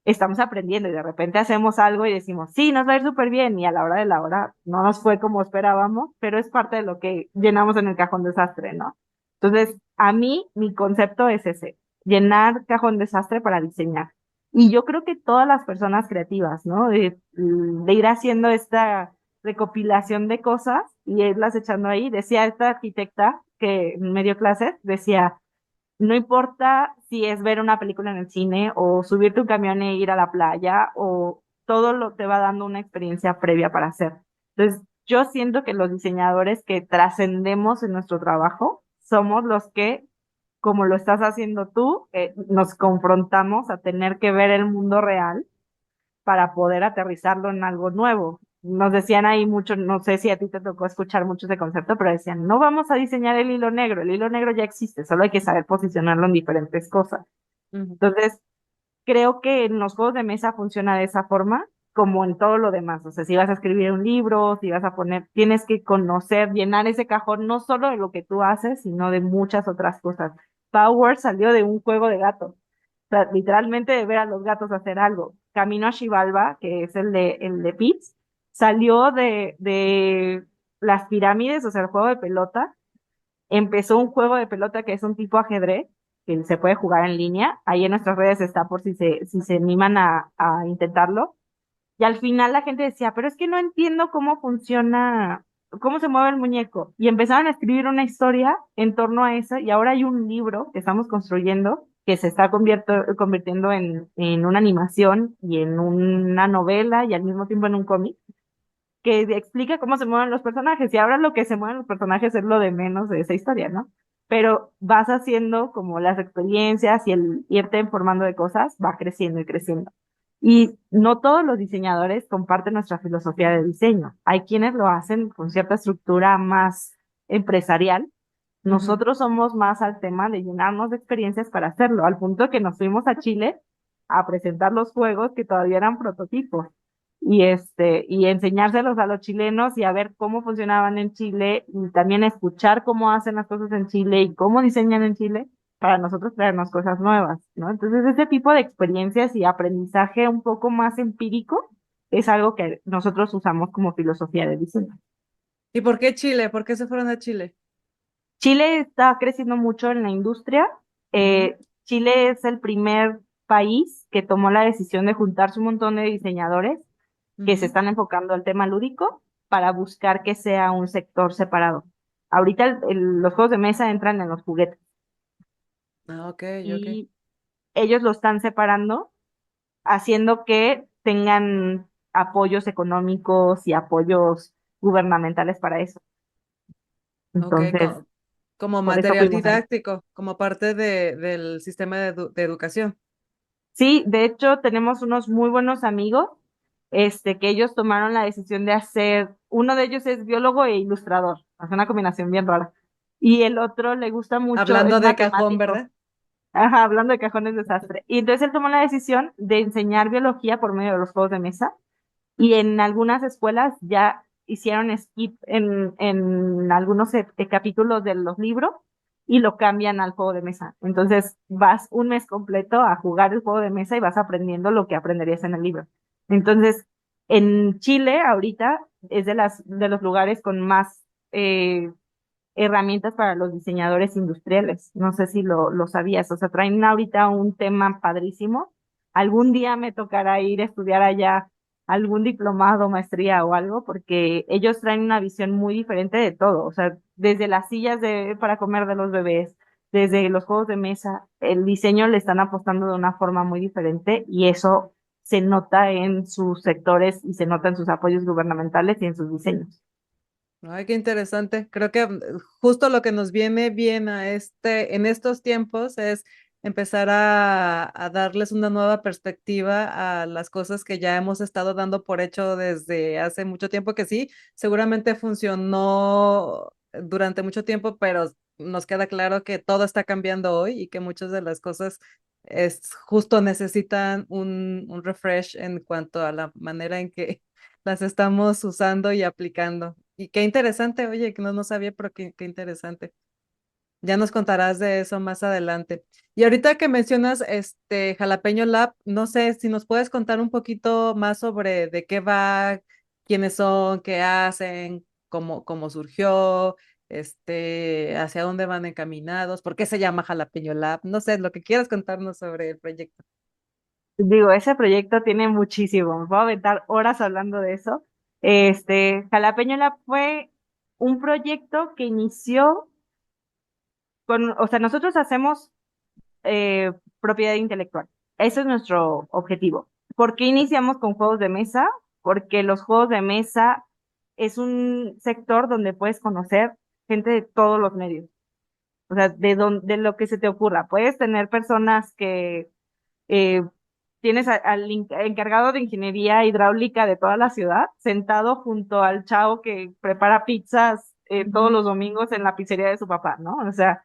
estamos aprendiendo y de repente hacemos algo y decimos, sí, nos va a ir súper bien y a la hora de la hora no nos fue como esperábamos, pero es parte de lo que llenamos en el cajón desastre, ¿no? Entonces, a mí, mi concepto es ese, llenar cajón desastre para diseñar. Y yo creo que todas las personas creativas, ¿no? De ir haciendo esta recopilación de cosas y irlas echando ahí. Decía esta arquitecta que me dio clases, decía, no importa si es ver una película en el cine o subirte un camión e ir a la playa o todo lo te va dando una experiencia previa para hacer. Entonces, yo siento que los diseñadores que trascendemos en nuestro trabajo somos los que, como lo estás haciendo tú, nos confrontamos a tener que ver el mundo real para poder aterrizarlo en algo nuevo. Nos decían ahí mucho, no sé si a ti te tocó escuchar mucho ese concepto, pero decían, no vamos a diseñar el hilo negro ya existe, solo hay que saber posicionarlo en diferentes cosas. Ujú. Entonces, creo que en los juegos de mesa funciona de esa forma, como en todo lo demás. O sea, si vas a escribir un libro, si vas a poner, tienes que conocer, llenar ese cajón, no solo de lo que tú haces, sino de muchas otras cosas. Power salió de un juego de gatos. O sea, literalmente de ver a los gatos hacer algo. Camino a Xibalba, que es el de Pitts, salió de las pirámides, o sea, el juego de pelota. Empezó un juego de pelota que es un tipo ajedrez, que se puede jugar en línea. Ahí en nuestras redes está por si se animan a intentarlo. Y al final la gente decía, pero es que no entiendo cómo funciona, cómo se mueve el muñeco. Y empezaron a escribir una historia en torno a eso y ahora hay un libro que estamos construyendo que se está convirtiendo en una animación y en una novela y al mismo tiempo en un cómic que explica cómo se mueven los personajes. Y ahora lo que se mueven los personajes es lo de menos de esa historia, ¿no? pero vas haciendo como las experiencias y el irte informando de cosas va creciendo y creciendo. Y no todos los diseñadores comparten nuestra filosofía de diseño. Hay quienes lo hacen con cierta estructura más empresarial. Ujú. Nosotros somos más al tema de llenarnos de experiencias para hacerlo, al punto que nos fuimos a Chile a presentar los juegos que todavía eran prototipos y enseñárselos a los chilenos y a ver cómo funcionaban en Chile y también escuchar cómo hacen las cosas en Chile y cómo diseñan en Chile para nosotros traernos cosas nuevas, ¿no? Entonces, ese tipo de experiencias y aprendizaje un poco más empírico es algo que nosotros usamos como filosofía de diseño. ¿Y por qué Chile? ¿Por qué se fueron a Chile? Chile está creciendo mucho en la industria. Ujú, Chile es el primer país que tomó la decisión de juntarse un montón de diseñadores que se ujú. están enfocando al tema lúdico para buscar que sea un sector separado. Ahorita los juegos de mesa entran en los juguetes Ah, ok, ok. y ellos lo están separando, haciendo que tengan apoyos económicos y apoyos gubernamentales para eso. Ok, Entonces, como por eso material fuimos ahí. didáctico, como parte del sistema de educación. Sí, de hecho, tenemos unos muy buenos amigos, que ellos tomaron la decisión de hacer, uno de ellos es biólogo e ilustrador, hace una combinación bien rara, y el otro le gusta mucho, es Hablando de cajón, matemático, ¿verdad? ajá, hablando de cajones desastre. Y entonces él tomó la decisión de enseñar biología por medio de los juegos de mesa, y en algunas escuelas ya hicieron skip en algunos capítulos de los libros y lo cambian al juego de mesa. Entonces vas un mes completo a jugar el juego de mesa y vas aprendiendo lo que aprenderías en el libro. Entonces, en Chile ahorita es de los lugares con más herramientas para los diseñadores industriales. No sé si lo sabías, o sea, traen ahorita un tema padrísimo. Algún día me tocará ir a estudiar allá algún diplomado, maestría o algo, porque ellos traen una visión muy diferente de todo, o sea, desde las sillas para comer de los bebés, desde los juegos de mesa, el diseño le están apostando de una forma muy diferente y eso se nota en sus sectores y se nota en sus apoyos gubernamentales y en sus diseños. Ay, qué interesante. Creo que justo lo que nos viene bien en estos tiempos es empezar a darles una nueva perspectiva a las cosas que ya hemos estado dando por hecho desde hace mucho tiempo, que sí, seguramente funcionó durante mucho tiempo, pero nos queda claro que todo está cambiando hoy y que muchas de las cosas justo necesitan un refresh en cuanto a la manera en que las estamos usando y aplicando. Y qué interesante, oye, que no sabía, pero qué interesante. Ya nos contarás de eso más adelante. Y ahorita que mencionas Jalapeño Lab, no sé si nos puedes contar un poquito más sobre de qué va, quiénes son, qué hacen, cómo surgió, hacia dónde van encaminados, por qué se llama Jalapeño Lab, no sé, lo que quieras contarnos sobre el proyecto. Digo, ese proyecto tiene muchísimo, me puedo aventar horas hablando de eso. Jalapeño Lab fue un proyecto que inició o sea, nosotros hacemos propiedad intelectual. Ese es nuestro objetivo. ¿Por qué iniciamos con juegos de mesa? Porque los juegos de mesa es un sector donde puedes conocer gente de todos los medios. O sea, de lo que se te ocurra. Puedes tener personas que eh, tienes al encargado de ingeniería hidráulica de toda la ciudad sentado junto al chavo que prepara pizzas todos Ujú. los domingos en la pizzería de su papá, ¿no? O sea,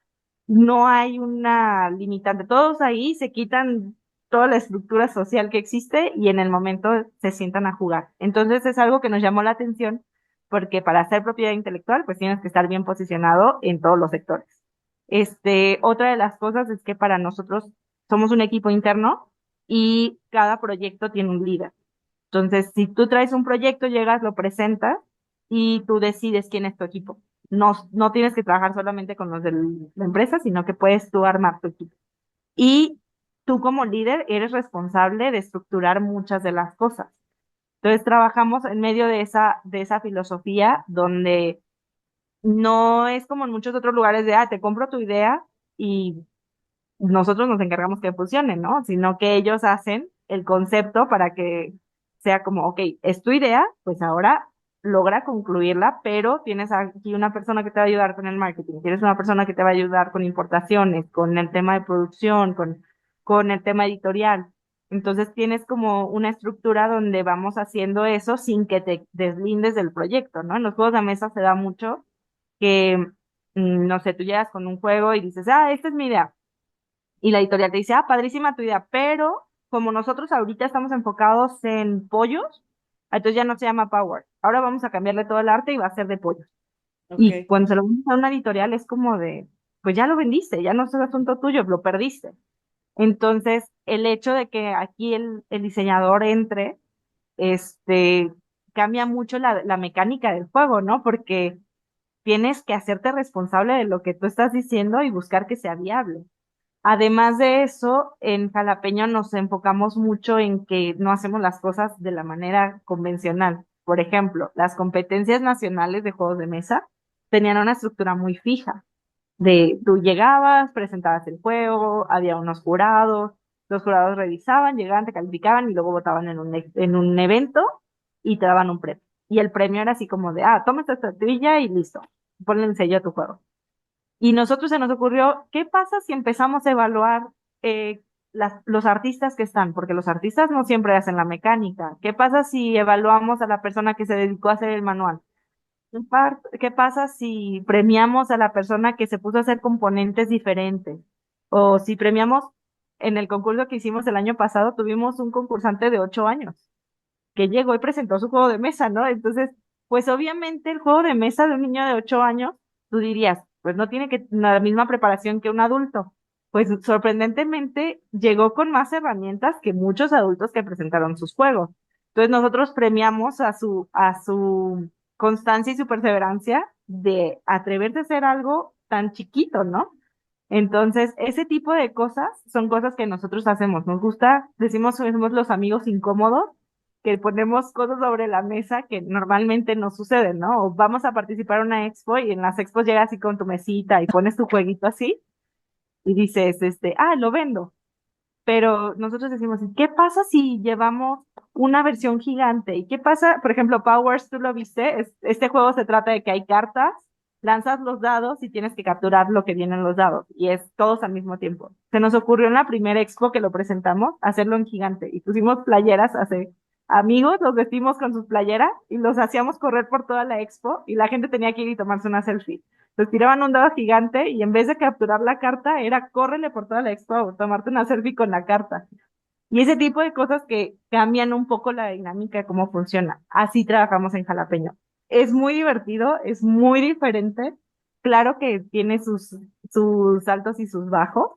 no hay una limitante. Todos ahí se quitan toda la estructura social que existe y en el momento se sientan a jugar. Entonces es algo que nos llamó la atención porque para ser propiedad intelectual, pues tienes que estar bien posicionado en todos los sectores. Otra de las cosas es que para nosotros somos un equipo interno y cada proyecto tiene un líder. Entonces, si tú traes un proyecto, llegas, lo presentas y tú decides quién es tu equipo. No tienes que trabajar solamente con los de la empresa, sino que puedes tú armar tu equipo. Y tú como líder eres responsable de estructurar muchas de las cosas. Entonces, trabajamos en medio de esa filosofía donde no es como en muchos otros lugares de, te compro tu idea y nosotros nos encargamos que funcione, ¿no? Sino que ellos hacen el concepto para que sea como, ok, es tu idea, pues ahora logra concluirla, pero tienes aquí una persona que te va a ayudar con el marketing, tienes una persona que te va a ayudar con importaciones, con el tema de producción, con el tema editorial. Entonces tienes como una estructura donde vamos haciendo eso sin que te deslindes del proyecto, ¿no? En los juegos de mesa se da mucho que, no sé, tú llegas con un juego y dices, esta es mi idea. Y la editorial te dice, padrísima tu idea, pero como nosotros ahorita estamos enfocados en pollos, entonces ya no se llama Power. Ahora vamos a cambiarle todo el arte y va a ser de pollos. Y Ok. cuando se lo vendes a una editorial es como de, pues ya lo vendiste, ya no es asunto tuyo, lo perdiste. Entonces, el hecho de que aquí el diseñador entre, este, cambia mucho la mecánica del juego, ¿no? Porque tienes que hacerte responsable de lo que tú estás diciendo y buscar que sea viable. Además de eso, en Jalapeño nos enfocamos mucho en que no hacemos las cosas de la manera convencional. Por ejemplo, las competencias nacionales de juegos de mesa tenían una estructura muy fija. De tú llegabas, presentabas el juego, había unos jurados, los jurados revisaban, llegaban, te calificaban y luego votaban en un evento y te daban un premio. Y el premio era así como de, toma esta estatuilla y listo, ponle el sello a tu juego. Y nosotros se nos ocurrió, ¿qué pasa si empezamos a evaluar los artistas que están? Porque los artistas no siempre hacen la mecánica. ¿Qué pasa si evaluamos a la persona que se dedicó a hacer el manual? ¿Qué pasa si premiamos a la persona que se puso a hacer componentes diferentes? O si premiamos, en el concurso que hicimos el año pasado, tuvimos un concursante de 8 años que llegó y presentó su juego de mesa, ¿no? Entonces, pues obviamente el juego de mesa de un niño de 8 años, tú dirías, pues no tiene que la misma preparación que un adulto. Pues sorprendentemente llegó con más herramientas que muchos adultos que presentaron sus juegos. Entonces nosotros premiamos a su constancia y su perseverancia de atreverse a hacer algo tan chiquito, ¿no? Entonces, ese tipo de cosas son cosas que nosotros hacemos. Nos gusta, decimos, somos los amigos incómodos, que ponemos cosas sobre la mesa que normalmente no suceden, ¿no? O vamos a participar en una expo y en las expos llegas así con tu mesita y pones tu jueguito así y dices, lo vendo. Pero nosotros decimos, ¿qué pasa si llevamos una versión gigante? ¿Y qué pasa? Por ejemplo, Powers, tú lo viste, este juego se trata de que hay cartas, lanzas los dados y tienes que capturar lo que vienen los dados, y es todos al mismo tiempo. Se nos ocurrió en la primera expo que lo presentamos, hacerlo en gigante, y pusimos playeras, hace amigos, los vestimos con sus playeras y los hacíamos correr por toda la expo, y la gente tenía que ir y tomarse una selfie. Te tiraban un dado gigante y en vez de capturar la carta, era córrele por toda la expo o tomarte una selfie con la carta. Y ese tipo de cosas que cambian un poco la dinámica de cómo funciona. Así trabajamos en Jalapeño. Es muy divertido, es muy diferente. Claro que tiene sus altos y sus bajos,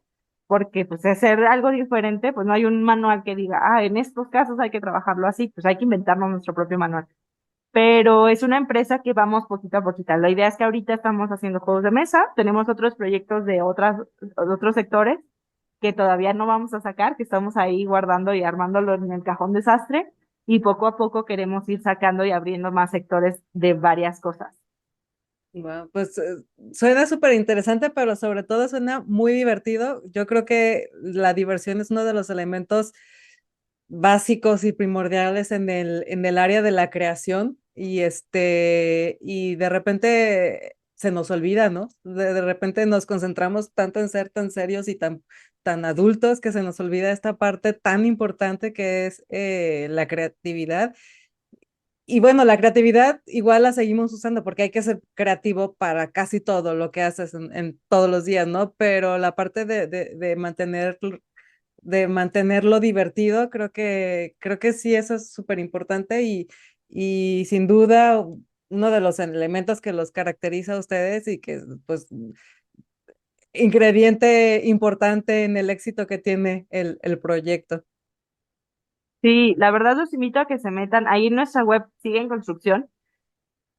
porque pues hacer algo diferente, pues no hay un manual que diga, en estos casos hay que trabajarlo así, pues hay que inventarnos nuestro propio manual, pero es una empresa que vamos poquito a poquito. La idea es que ahorita estamos haciendo juegos de mesa, tenemos otros proyectos de otros sectores que todavía no vamos a sacar, que estamos ahí guardando y armándolo en el cajón desastre, y poco a poco queremos ir sacando y abriendo más sectores de varias cosas. Bueno, pues suena súper interesante, pero sobre todo suena muy divertido. Yo creo que la diversión es uno de los elementos básicos y primordiales en el área de la creación y de repente se nos olvida, ¿no? De repente nos concentramos tanto en ser tan serios y tan adultos que se nos olvida esta parte tan importante que es la creatividad. Y bueno, la creatividad igual la seguimos usando porque hay que ser creativo para casi todo lo que haces en todos los días, ¿no? Pero la parte de mantenerlo divertido, creo que sí, eso es súper importante y sin duda uno de los elementos que los caracteriza a ustedes y que pues ingrediente importante en el éxito que tiene el proyecto. Sí, la verdad los invito a que se metan. Ahí nuestra web sigue en construcción.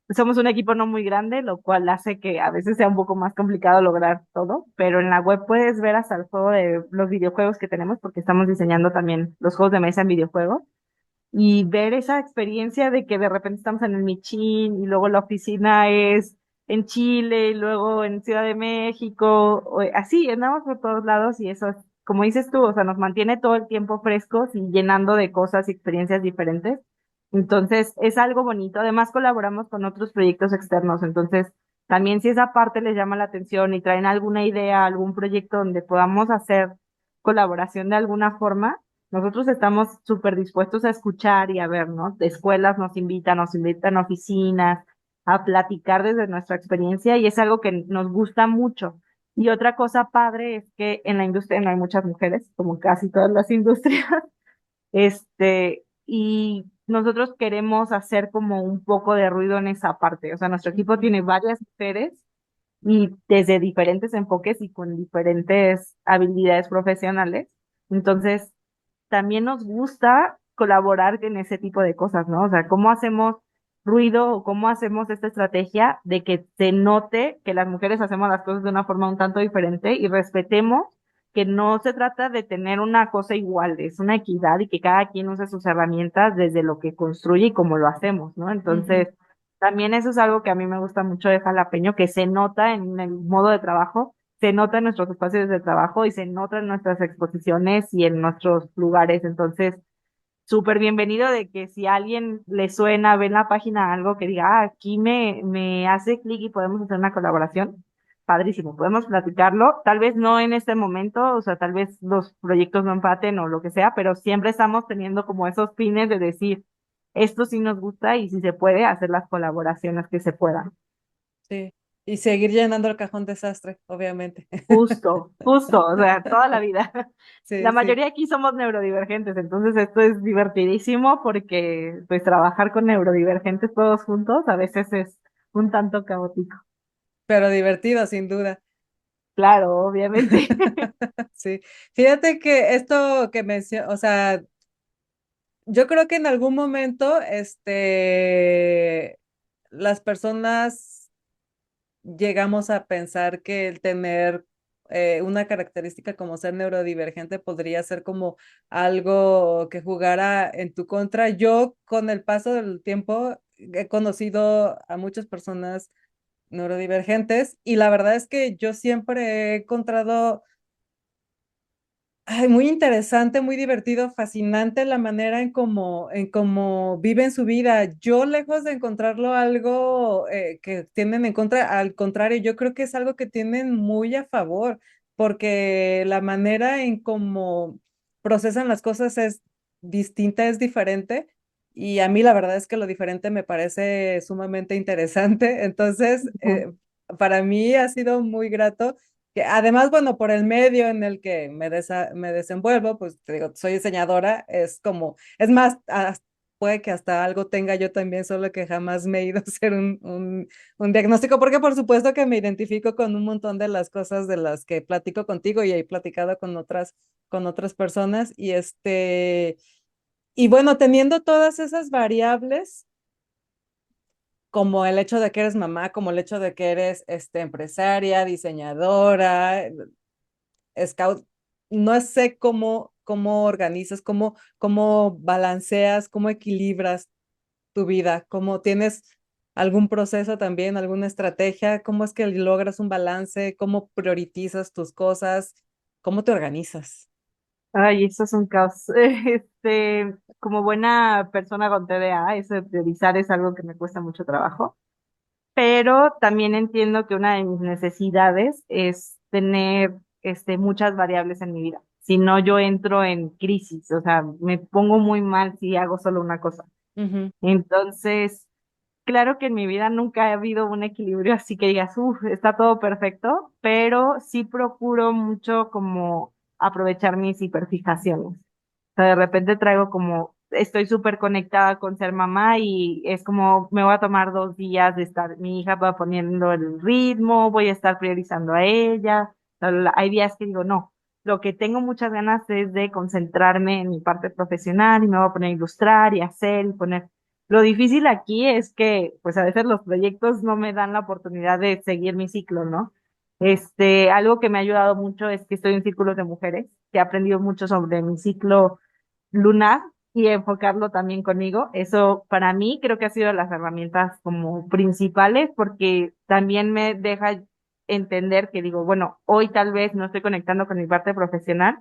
Somos un equipo no muy grande, lo cual hace que a veces sea un poco más complicado lograr todo, pero en la web puedes ver hasta el juego de los videojuegos que tenemos, porque estamos diseñando también los juegos de mesa en videojuegos, y ver esa experiencia de que de repente estamos en el Michín y luego la oficina es en Chile y luego en Ciudad de México, así, andamos por todos lados y eso es, como dices tú, o sea, nos mantiene todo el tiempo frescos y llenando de cosas y experiencias diferentes. Entonces, es algo bonito. Además, colaboramos con otros proyectos externos. Entonces, también si esa parte les llama la atención y traen alguna idea, algún proyecto donde podamos hacer colaboración de alguna forma, nosotros estamos súper dispuestos a escuchar y a ver, ¿no? De escuelas nos invitan a oficinas, a platicar desde nuestra experiencia y es algo que nos gusta mucho. Y otra cosa padre es que en la industria no hay muchas mujeres, como casi todas las industrias. Y nosotros queremos hacer como un poco de ruido en esa parte. O sea, nuestro equipo Ujú. tiene varias mujeres y desde diferentes enfoques y con diferentes habilidades profesionales. Entonces, también nos gusta colaborar en ese tipo de cosas, ¿no? O sea, cómo hacemos ruido o cómo hacemos esta estrategia de que se note que las mujeres hacemos las cosas de una forma un tanto diferente y respetemos que no se trata de tener una cosa igual, es una equidad y que cada quien use sus herramientas desde lo que construye y cómo lo hacemos, ¿no? Ujú. Entonces, también eso es algo que a mí me gusta mucho de Jalapeño, que se nota en el modo de trabajo, se nota en nuestros espacios de trabajo y se nota en nuestras exposiciones y en nuestros lugares. Entonces, súper bienvenido de que si a alguien le suena, ve en la página algo que diga, aquí me hace clic y podemos hacer una colaboración. Padrísimo, podemos platicarlo, tal vez no en este momento, o sea, tal vez los proyectos no empaten o lo que sea, pero siempre estamos teniendo como esos fines de decir, esto sí nos gusta y si se puede hacer las colaboraciones que se puedan. Sí. Y seguir llenando el cajón desastre, obviamente. Justo, justo, o sea, toda la vida. La Sí, sí. mayoría aquí somos neurodivergentes, entonces esto es divertidísimo porque pues trabajar con neurodivergentes todos juntos a veces es un tanto caótico. Pero divertido, sin duda. Claro, obviamente. Sí. Fíjate que esto que menciono, o sea, yo creo que en algún momento, las personas llegamos a pensar que el tener una característica como ser neurodivergente podría ser como algo que jugara en tu contra. Yo, con el paso del tiempo, he conocido a muchas personas neurodivergentes y la verdad es que yo siempre he encontrado ay, muy interesante, muy divertido, fascinante la manera en cómo viven su vida. Yo, lejos de encontrarlo algo que tienen en contra, al contrario, yo creo que es algo que tienen muy a favor, porque la manera en cómo procesan las cosas es distinta, es diferente. Y a mí la verdad es que lo diferente me parece sumamente interesante. Entonces, para mí ha sido muy grato que además, bueno, por el medio en el que me desenvuelvo, pues te digo, soy diseñadora, es como, es más, puede que hasta algo tenga yo también, solo que jamás me he ido a hacer un diagnóstico, porque por supuesto que me identifico con un montón de las cosas de las que platico contigo y he platicado con otras personas, y bueno, teniendo todas esas variables como el hecho de que eres mamá, como el hecho de que eres empresaria, diseñadora, scout, no sé cómo organizas, cómo balanceas, cómo equilibras tu vida, cómo tienes algún proceso también, alguna estrategia, cómo es que logras un balance, cómo priorizas tus cosas, cómo te organizas. Ay, eso es un caos. Como buena persona con TDA, eso de priorizar es algo que me cuesta mucho trabajo. Pero también entiendo que una de mis necesidades es tener muchas variables en mi vida. Si no, yo entro en crisis, o sea, me pongo muy mal si hago solo una cosa. Ujú, Entonces, claro que en mi vida nunca ha habido un equilibrio así que digas, uff, está todo perfecto, pero sí procuro mucho como aprovechar mis hiperfijaciones. O sea, de repente traigo como, estoy súper conectada con ser mamá y es como, me voy a tomar 2 días de estar, mi hija va poniendo el ritmo, voy a estar priorizando a ella. Hay días que digo, no, lo que tengo muchas ganas es de concentrarme en mi parte profesional y me voy a poner a ilustrar y hacer y poner. Lo difícil aquí es que, pues a veces los proyectos no me dan la oportunidad de seguir mi ciclo, ¿no? Algo que me ha ayudado mucho es que estoy en círculos de mujeres, que he aprendido mucho sobre mi ciclo lunar y enfocarlo también conmigo. Eso para mí creo que ha sido las herramientas como principales porque también me deja entender que digo, bueno, hoy tal vez no estoy conectando con mi parte profesional,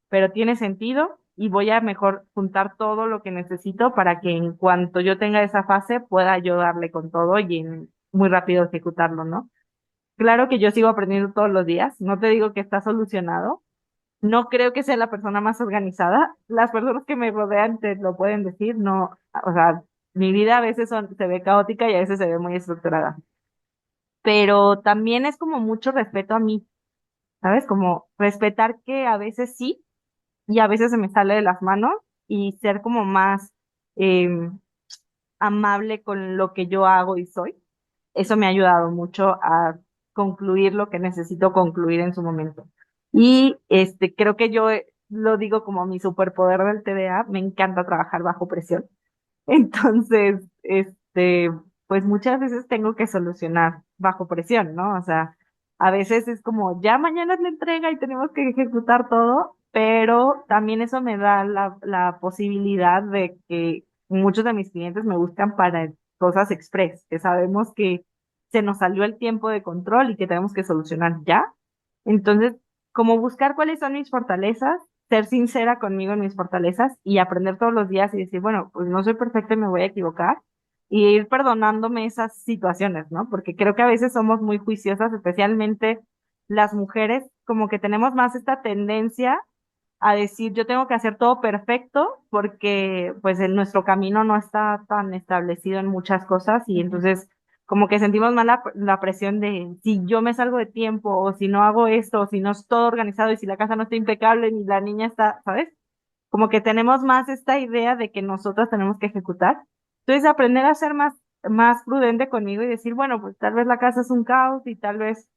pero tiene sentido y voy a mejor juntar todo lo que necesito para que en cuanto yo tenga esa fase pueda yo darle con todo y muy rápido ejecutarlo, ¿no? Claro que yo sigo aprendiendo todos los días, no te digo que está solucionado, no creo que sea la persona más organizada, las personas que me rodean te lo pueden decir, no, o sea, mi vida a veces se ve caótica y a veces se ve muy estructurada, pero también es como mucho respeto a mí, ¿sabes? Como respetar que a veces sí y a veces se me sale de las manos y ser como más eh, amable con lo que yo hago y soy. Eso me ha ayudado mucho a concluir lo que necesito concluir en su momento. Y creo que yo lo digo como mi superpoder del TDA, me encanta trabajar bajo presión. Entonces, pues muchas veces tengo que solucionar bajo presión, ¿no? O sea, a veces es como, ya mañana es la entrega y tenemos que ejecutar todo, pero también eso me da la posibilidad de que muchos de mis clientes me buscan para cosas express, que sabemos que se nos salió el tiempo de control y que tenemos que solucionar ya. Entonces, como buscar cuáles son mis fortalezas, ser sincera conmigo en mis fortalezas y aprender todos los días y decir, bueno, pues no soy perfecta y me voy a equivocar y ir perdonándome esas situaciones, ¿no? Porque creo que a veces somos muy juiciosas, especialmente las mujeres, como que tenemos más esta tendencia a decir, yo tengo que hacer todo perfecto porque pues en nuestro camino no está tan establecido en muchas cosas y Ujú. entonces como que sentimos más la presión de si yo me salgo de tiempo o si no hago esto o si no es todo organizado y si la casa no está impecable ni la niña está, ¿sabes? Como que tenemos más esta idea de que nosotras tenemos que ejecutar. Entonces aprender a ser más prudente conmigo y decir, bueno, pues tal vez la casa es un caos y tal vez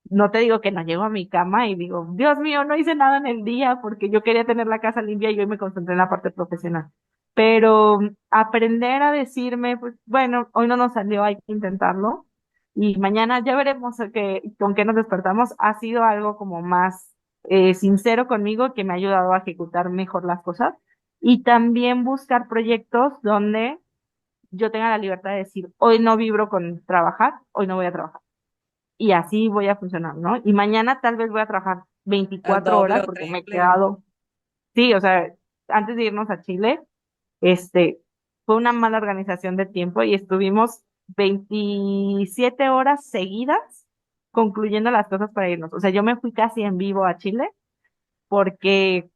no te digo que no llego a mi cama y digo, Dios mío, no hice nada en el día porque yo quería tener la casa limpia y hoy me concentré en la parte profesional. Pero aprender a decirme, pues bueno, hoy no nos salió, hay que intentarlo. Y mañana ya veremos con qué nos despertamos. Ha sido algo como más sincero conmigo que me ha ayudado a ejecutar mejor las cosas. Y también buscar proyectos donde yo tenga la libertad de decir, hoy no vibro con trabajar, hoy no voy a trabajar y así voy a funcionar, ¿no? Y mañana tal vez voy a trabajar Al 24 doble horas o porque me he triple. quedado, sí, o sea, antes de irnos a Chile, fue una mala organización de tiempo y estuvimos 27 horas seguidas concluyendo las cosas para irnos. O sea, yo me fui casi en vivo a Chile porque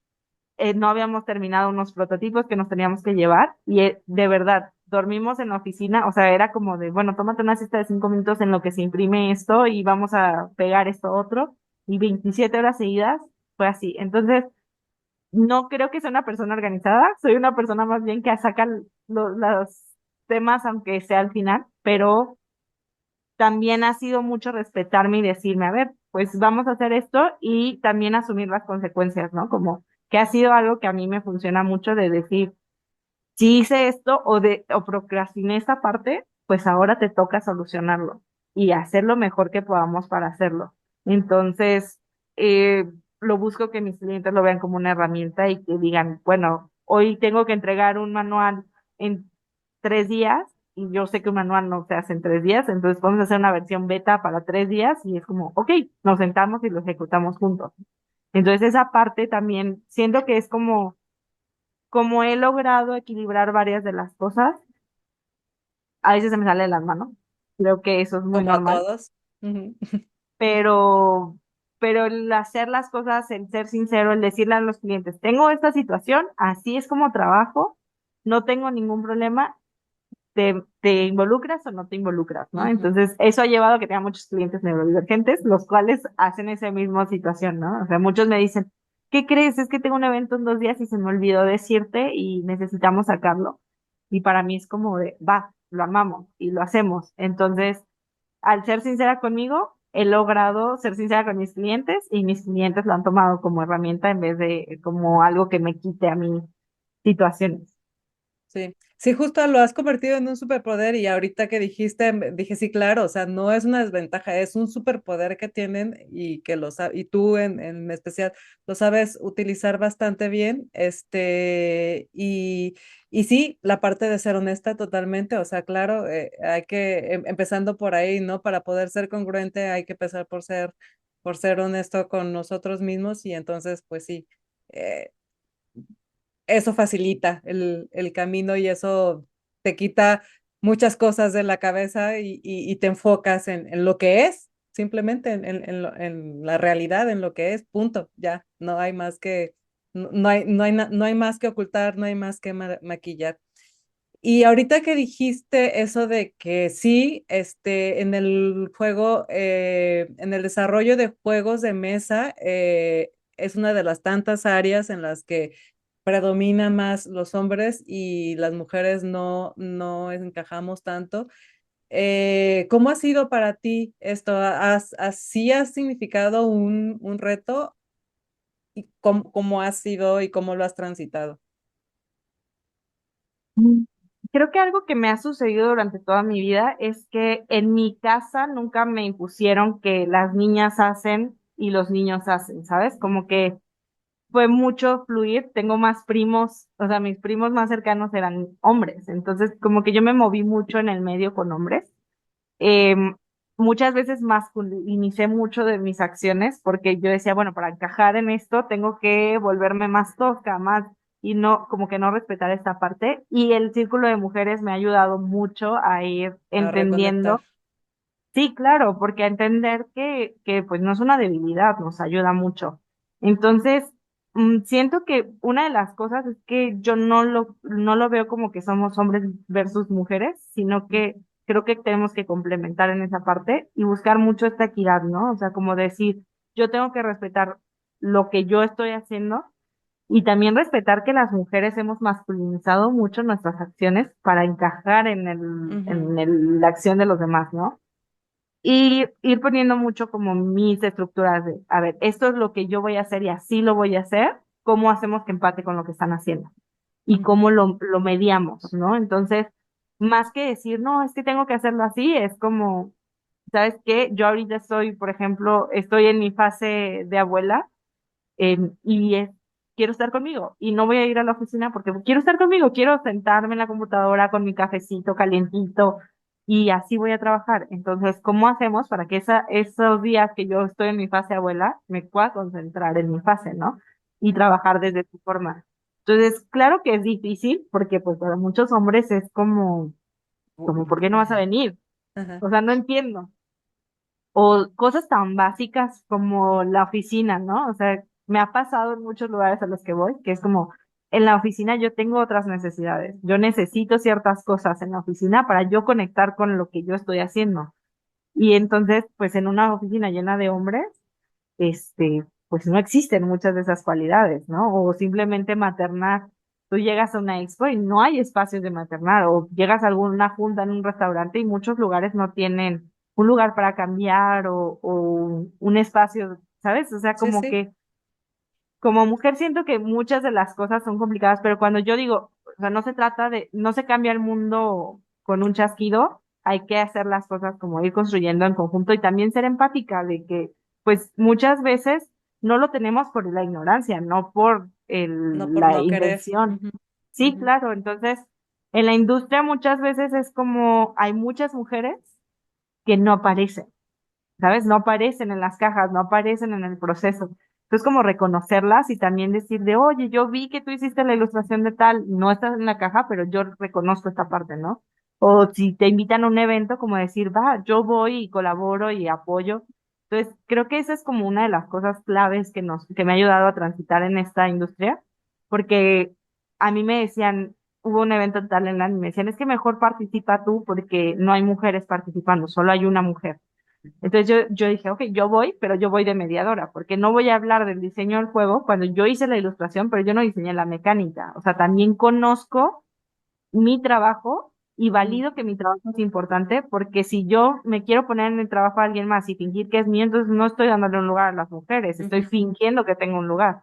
no habíamos terminado unos prototipos que nos teníamos que llevar y de verdad, dormimos en la oficina, o sea, era como de, bueno, tómate una siesta de 5 minutos en lo que se imprime esto y vamos a pegar esto otro y 27 horas seguidas fue así. Entonces, no creo que sea una persona organizada, soy una persona más bien que saca los temas aunque sea al final, pero también ha sido mucho respetarme y decirme, a ver, pues vamos a hacer esto y también asumir las consecuencias, ¿no? Como que ha sido algo que a mí me funciona mucho de decir, si hice esto o procrastiné esta parte, pues ahora te toca solucionarlo y hacer lo mejor que podamos para hacerlo. Entonces, lo busco que mis clientes lo vean como una herramienta y que digan, bueno, hoy tengo que entregar un manual en 3 días y yo sé que un manual no se hace en 3 días, entonces vamos a hacer una versión beta para 3 días y es como, ok, nos sentamos y lo ejecutamos juntos. Entonces esa parte también siento que es como he logrado equilibrar varias de las cosas, a veces se me sale de las manos. Creo que eso es muy Como a normal, todos. Ujú. pero, pero el hacer las cosas, el ser sincero, el decirle a los clientes, tengo esta situación, así es como trabajo, no tengo ningún problema, te involucras o no te involucras, ¿no? Ujú. Entonces, eso ha llevado a que tenga muchos clientes neurodivergentes, los cuales hacen esa misma situación, ¿no? O sea, muchos me dicen, ¿qué crees? Es que tengo un evento en 2 días y se me olvidó decirte y necesitamos sacarlo. Y para mí es como de, va, lo amamos y lo hacemos. Entonces, al ser sincera conmigo, he logrado ser sincera con mis clientes y mis clientes lo han tomado como herramienta en vez de como algo que me quite a mí situaciones. Sí, sí, justo lo has convertido en un superpoder y ahorita que dijiste, dije, sí, claro, o sea, no es una desventaja, es un superpoder que tienen y que y tú en especial lo sabes utilizar bastante bien, y sí, la parte de ser honesta totalmente, o sea, claro, hay que, empezando por ahí, ¿no? Para poder ser congruente hay que empezar por ser honesto con nosotros mismos y entonces, pues sí. eh, eso facilita el camino y eso te quita muchas cosas de la cabeza y te enfocas en lo que es, simplemente en la realidad, en lo que es, punto, ya, no hay más que, no hay más que ocultar, no hay más que maquillar. Y ahorita que dijiste eso de que sí, en el juego, en el desarrollo de juegos de mesa, es una de las tantas áreas en las que predomina más los hombres y las mujeres no encajamos tanto. ¿Cómo ha sido para ti esto? ¿Sí ha significado un reto? ¿Y cómo ha sido y cómo lo has transitado? Mm. Creo que algo que me ha sucedido durante toda mi vida es que en mi casa nunca me impusieron que las niñas hacen y los niños hacen, ¿sabes? Como que fue mucho fluir. Tengo más primos, o sea, mis primos más cercanos eran hombres, entonces como que yo me moví mucho en el medio con hombres. Eh, Muchas veces masculinicé mucho de mis acciones porque yo decía, bueno, para encajar en esto tengo que volverme más tosca, más, y no, como que no respetar esta parte. Y el círculo de mujeres me ha ayudado mucho a ir A reconectar. entendiendo. Sí, claro, porque a entender que pues no es una debilidad, nos ayuda mucho. Entonces, siento que una de las cosas es que yo no lo veo como que somos hombres versus mujeres, sino que creo que tenemos que complementar en esa parte y buscar mucho esta equidad, ¿no? O sea, como decir, yo tengo que respetar lo que yo estoy haciendo y también respetar que las mujeres hemos masculinizado mucho nuestras acciones para encajar Ujú. en la acción de los demás, ¿no? Y ir poniendo mucho como mis estructuras de, a ver, esto es lo que yo voy a hacer y así lo voy a hacer, ¿cómo hacemos que empate con lo que están haciendo? Y Ujú. cómo lo mediamos, ¿no? Entonces, más que decir, no, es que tengo que hacerlo así, es como, ¿sabes qué? Yo ahorita estoy, por ejemplo, estoy en mi fase de abuela, y quiero estar conmigo y no voy a ir a la oficina porque quiero estar conmigo, quiero sentarme en la computadora con mi cafecito calientito y así voy a trabajar. Entonces, ¿cómo hacemos para que esos días que yo estoy en mi fase abuela me pueda concentrar en mi fase, ¿no? Y trabajar desde su forma. Entonces, claro que es difícil porque pues para muchos hombres es como, ¿por qué no vas a venir? Ajá. O sea, no entiendo. O cosas tan básicas como la oficina, ¿no? O sea, me ha pasado en muchos lugares a los que voy, que es como, en la oficina yo tengo otras necesidades. Yo necesito ciertas cosas en la oficina para yo conectar con lo que yo estoy haciendo. Y entonces, pues en una oficina llena de hombres, pues no existen muchas de esas cualidades, ¿no? O simplemente maternar. Tú llegas a una expo y no hay espacios de maternar, o llegas a alguna junta en un restaurante y muchos lugares no tienen un lugar para cambiar o un espacio, ¿sabes? O sea, Sí, como sí. que como mujer siento que muchas de las cosas son complicadas, pero cuando yo digo, o sea, no se cambia el mundo con un chasquido, hay que hacer las cosas como ir construyendo en conjunto y también ser empática de que, pues muchas veces no lo tenemos por la ignorancia, no por No por la no querer. invención. Ujú, Sí, ujú, claro, entonces en la industria muchas veces es como hay muchas mujeres que no aparecen. ¿Sabes? No aparecen en las cajas, no aparecen en el proceso. Entonces, como reconocerlas y también decir de, oye, yo vi que tú hiciste la ilustración de tal, no estás en la caja, pero yo reconozco esta parte, ¿no? O si te invitan a un evento, como decir, va, yo voy y colaboro y apoyo. Entonces, creo que esa es como una de las cosas claves que me ha ayudado a transitar en esta industria, porque a mí me decían, hubo un evento en Talentland y me decían, es que mejor participa tú porque no hay mujeres participando, solo hay una mujer. Entonces yo dije, ok, yo voy, pero yo voy de mediadora, porque no voy a hablar del diseño del juego cuando yo hice la ilustración, pero yo no diseñé la mecánica. O sea, también conozco mi trabajo y ujú, valido que mi trabajo es importante, porque si yo me quiero poner en el trabajo de alguien más y fingir que es mío, entonces no estoy dándole un lugar a las mujeres, estoy ujú, fingiendo que tengo un lugar.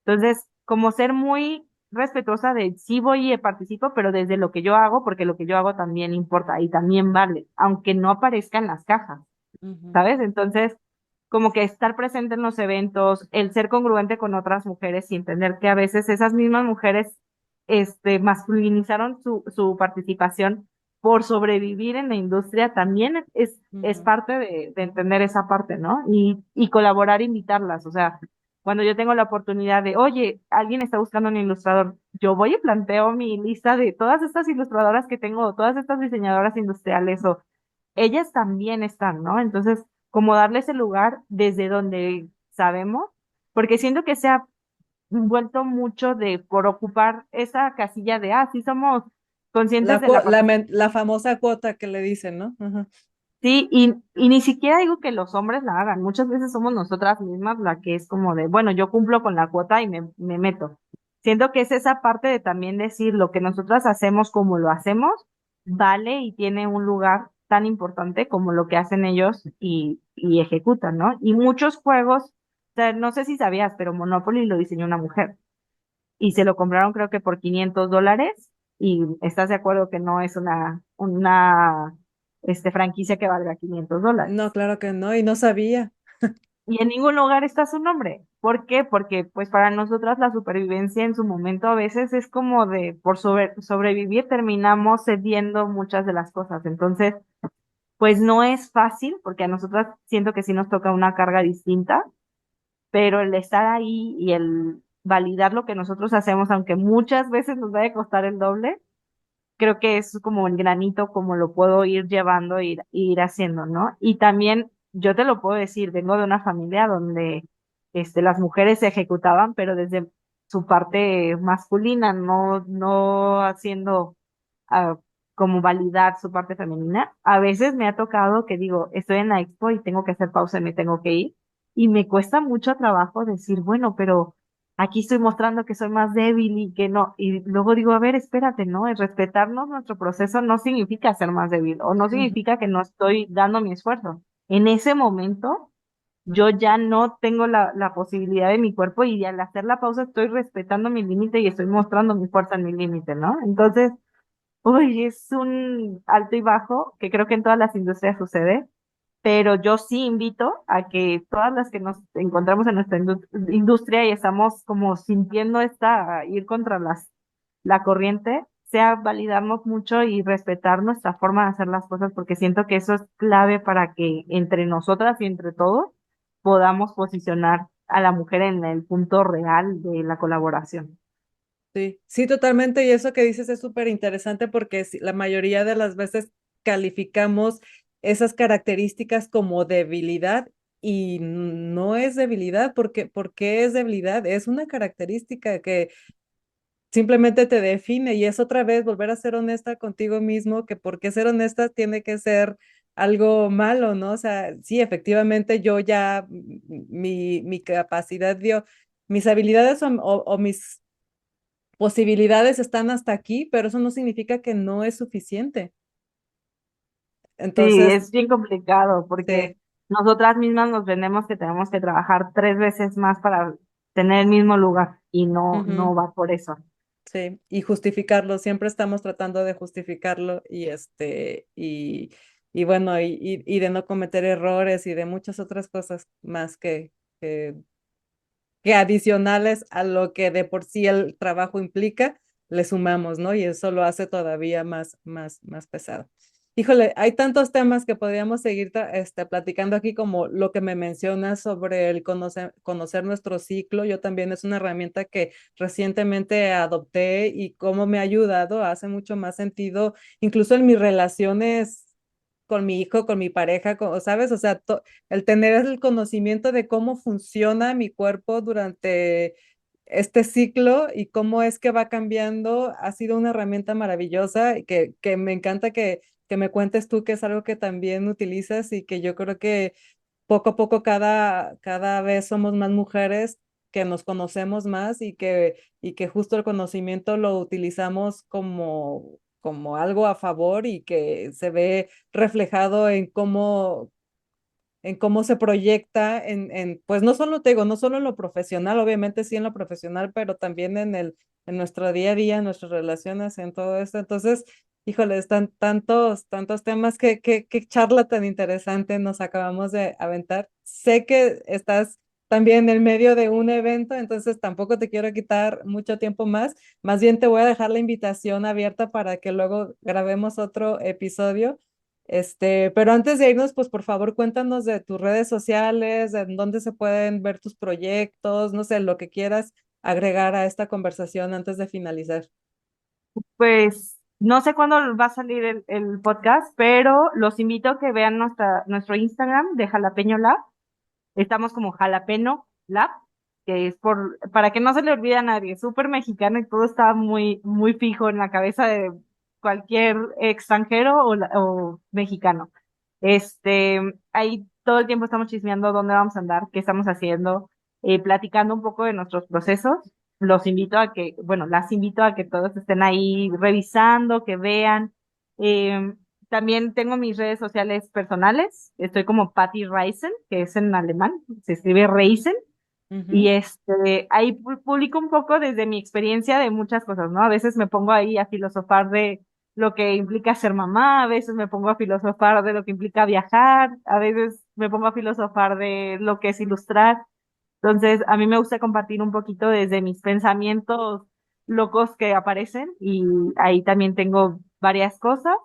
Entonces, como ser muy respetuosa de sí voy y participo, pero desde lo que yo hago, porque lo que yo hago también importa y también vale, aunque no aparezca en las cajas. ujú, ¿Sabes? Entonces, como que estar presente en los eventos, el ser congruente con otras mujeres y entender que a veces esas mismas mujeres, masculinizaron su participación por sobrevivir en la industria, también es ujú. parte de entender esa parte, ¿no? Y colaborar, invitarlas, o sea, cuando yo tengo la oportunidad de, oye, alguien está buscando un ilustrador, yo voy y planteo mi lista de todas estas ilustradoras que tengo, todas estas diseñadoras industriales, o ellas también están, ¿no? Entonces, como darles el lugar desde donde sabemos, porque siento que se ha vuelto mucho de por ocupar esa casilla de, ah, sí somos conscientes de la La famosa cuota que le dicen, ¿no? Ajá. Sí, y ni siquiera digo que los hombres la hagan, muchas veces somos nosotras mismas la que es como de, bueno, yo cumplo con la cuota y me meto. Siento que es esa parte de también decir lo que nosotras hacemos como lo hacemos, vale y tiene un lugar tan importante como lo que hacen ellos y ejecutan, ¿no? Y muchos juegos, o sea, no sé si sabías, pero Monopoly lo diseñó una mujer y se lo compraron creo que por $500 y estás de acuerdo que no es una franquicia que valga $500. No, claro que no, y no sabía. Y en ningún lugar está su nombre. ¿Por qué? Porque pues para nosotras la supervivencia en su momento a veces es como de por sobrevivir terminamos cediendo muchas de las cosas. Entonces, pues no es fácil porque a nosotras siento que sí nos toca una carga distinta, pero el estar ahí y el validar lo que nosotros hacemos, aunque muchas veces nos vaya a costar el doble, creo que es como el granito, como lo puedo ir llevando, ir haciendo, ¿no? Y también, yo te lo puedo decir, vengo de una familia donde las mujeres se ejecutaban, pero desde su parte masculina, no haciendo ah, como validar su parte femenina. A veces me ha tocado que digo, estoy en la expo y tengo que hacer pausa y me tengo que ir. Y me cuesta mucho trabajo decir, bueno, pero aquí estoy mostrando que soy más débil y que no. Y luego digo, a ver, espérate, ¿no? El respetarnos nuestro proceso no significa ser más débil o no Ujú. significa que no estoy dando mi esfuerzo. En ese momento, yo ya no tengo la posibilidad de mi cuerpo y al hacer la pausa estoy respetando mi límite y estoy mostrando mi fuerza en mi límite, ¿no? Entonces, uy, es un alto y bajo que creo que en todas las industrias sucede, pero yo sí invito a que todas las que nos encontramos en nuestra industria y estamos como sintiendo ir contra la corriente, sea validarnos mucho y respetar nuestra forma de hacer las cosas, porque siento que eso es clave para que entre nosotras y entre todos podamos posicionar a la mujer en el punto real de la colaboración. Sí, sí, totalmente. Y eso que dices es súper interesante porque la mayoría de las veces calificamos esas características como debilidad y no es debilidad, porque es debilidad, es una característica que simplemente te define y es otra vez volver a ser honesta contigo mismo, que porque ser honesta tiene que ser algo malo, ¿no? O sea, sí, efectivamente yo ya, mi capacidad dio, mis habilidades o mis posibilidades están hasta aquí, pero eso no significa que no es suficiente. Sí, Entonces, es bien complicado porque sí, nosotras mismas nos vendemos que tenemos que trabajar 3 veces más para tener el mismo lugar y no ujú, va por eso. sí, y justificarlo, siempre estamos tratando de justificarlo y bueno, y de no cometer errores y de muchas otras cosas más que, que adicionales a lo que de por sí el trabajo implica, le sumamos, ¿no? Y eso lo hace todavía más pesado. Híjole, hay tantos temas que podríamos seguir platicando aquí como lo que me mencionas sobre el conocer nuestro ciclo. Yo también es una herramienta que recientemente adopté y cómo me ha ayudado, hace mucho más sentido, incluso en mis relaciones con mi hijo, con mi pareja, ¿sabes? O sea, el tener el conocimiento de cómo funciona mi cuerpo durante este ciclo y cómo es que va cambiando ha sido una herramienta maravillosa y que me encanta que me cuentes tú que es algo que también utilizas y que yo creo que poco a poco cada vez somos más mujeres que nos conocemos más y que justo el conocimiento lo utilizamos como algo a favor y que se ve reflejado en cómo se proyecta pues no solo te digo, no solo en lo profesional, obviamente sí en lo profesional, pero también en nuestro día a día, en nuestras relaciones, en todo esto. Entonces, híjole, están tantos temas que charla tan interesante nos acabamos de aventar. Sé que estás también en medio de un evento, entonces tampoco te quiero quitar mucho tiempo más. Más bien te voy a dejar la invitación abierta para que luego grabemos otro episodio Pero antes de irnos, pues por favor cuéntanos de tus redes sociales, de dónde se pueden ver tus proyectos, no sé, lo que quieras agregar a esta conversación antes de finalizar. Pues no sé cuándo va a salir el podcast, pero los invito a que vean nuestro Instagram de Jalapeño Lab. Estamos como Jalapeno Lab, que es para que no se le olvide a nadie, súper mexicano y todo está muy, muy fijo en la cabeza de cualquier extranjero o mexicano. Ahí todo el tiempo estamos chismeando dónde vamos a andar, qué estamos haciendo, platicando un poco de nuestros procesos. Los invito a que, bueno, las invito a que todos estén ahí revisando, que vean. Eh, También tengo mis redes sociales personales. Estoy como Patty Reisen, que es en alemán, se escribe Reisen. Y Ujú. ahí publico un poco desde mi experiencia de muchas cosas, ¿no? A veces me pongo ahí a filosofar de lo que implica ser mamá, a veces me pongo a filosofar de lo que implica viajar, a veces me pongo a filosofar de lo que es ilustrar. Entonces, a mí me gusta compartir un poquito desde mis pensamientos locos que aparecen y ahí también tengo varias cosas.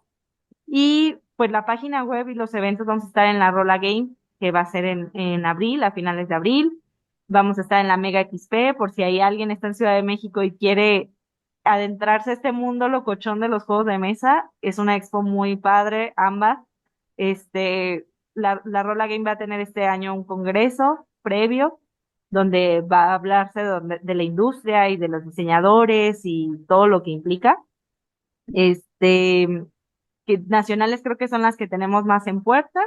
Y pues la página web y los eventos vamos a estar en la Rola Game, que va a ser en abril, a finales de abril. Vamos a estar en la Mega XP, por si hay alguien está en Ciudad de México y quiere adentrarse a este mundo locochón de los juegos de mesa. Es una expo muy padre, ambas. La Rola Game va a tener este año un congreso previo donde va a hablarse de la industria y de los diseñadores y todo lo que implica. Este, que nacionales creo que son las que tenemos más en puerta.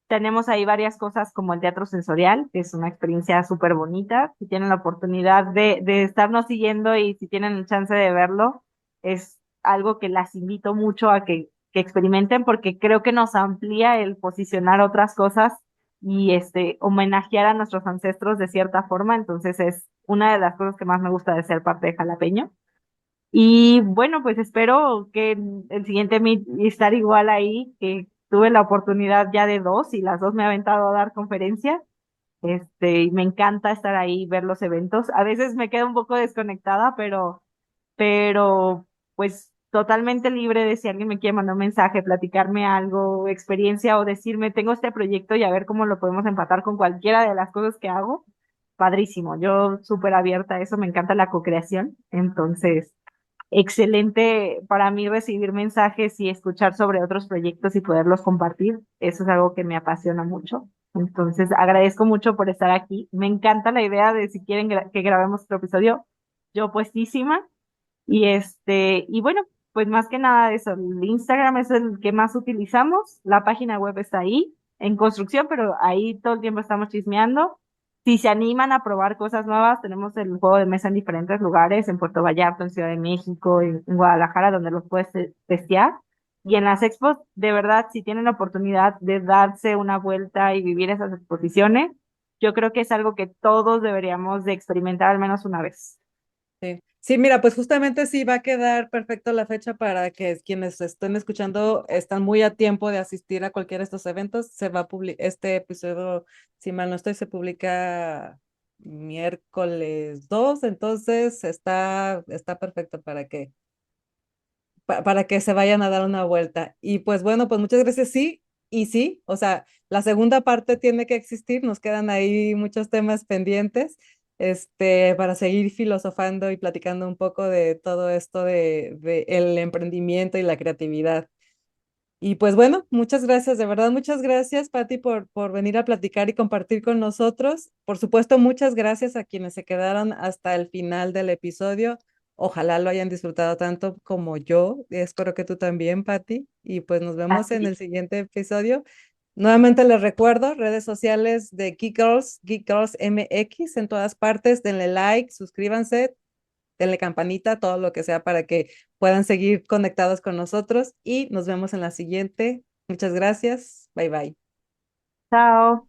Tenemos ahí varias cosas como el teatro sensorial, que es una experiencia súper bonita. Si tienen la oportunidad de estarnos siguiendo y si tienen el chance de verlo, es algo que las invito mucho a que experimenten porque creo que nos amplía el posicionar otras cosas y homenajear a nuestros ancestros de cierta forma. Entonces es una de las cosas que más me gusta de ser parte de Jalapeño. Y bueno, pues espero que en el siguiente meet estar igual ahí, que tuve la oportunidad ya de dos y las dos me ha aventado a dar conferencia. Y me encanta estar ahí, ver los eventos. A veces me quedo un poco desconectada, pero pues totalmente libre de si alguien me quiere mandar un mensaje, platicarme algo, experiencia o decirme, tengo este proyecto y a ver cómo lo podemos empatar con cualquiera de las cosas que hago. Padrísimo, yo súper abierta a eso, me encanta la co-creación. Entonces, excelente para mí recibir mensajes y escuchar sobre otros proyectos y poderlos compartir. Eso es algo que me apasiona mucho. Entonces, agradezco mucho por estar aquí. Me encanta la idea de si quieren que grabemos otro episodio, yo puestísima. Y bueno, pues más que nada eso, el Instagram es el que más utilizamos, la página web está ahí, en construcción, pero ahí todo el tiempo estamos chismeando. Si se animan a probar cosas nuevas, tenemos el juego de mesa en diferentes lugares, en Puerto Vallarta, en Ciudad de México, en Guadalajara, donde los puedes testear. Y en las expos, de verdad, si tienen la oportunidad de darse una vuelta y vivir esas exposiciones, yo creo que es algo que todos deberíamos de experimentar al menos una vez. Sí. Sí, mira, pues justamente sí va a quedar perfecto la fecha para que quienes estén escuchando están muy a tiempo de asistir a cualquiera de estos eventos. Se va a este episodio, si mal no estoy, se publica miércoles 2, entonces está perfecto para que se vayan a dar una vuelta. Y pues bueno, pues muchas gracias, sí, y sí, o sea, la segunda parte tiene que existir, nos quedan ahí muchos temas pendientes, para seguir filosofando y platicando un poco de todo esto de el emprendimiento y la creatividad. Y pues bueno, muchas gracias, de verdad, muchas gracias, Patti, por venir a platicar y compartir con nosotros. Por supuesto, muchas gracias a quienes se quedaron hasta el final del episodio. Ojalá lo hayan disfrutado tanto como yo. Espero que tú también, Patti. Y pues nos vemos en Así. el siguiente episodio. Nuevamente les recuerdo, redes sociales de Geek Girls MX en todas partes. Denle like, suscríbanse, denle campanita, todo lo que sea para que puedan seguir conectados con nosotros y nos vemos en la siguiente. Muchas gracias. Bye bye. Chao.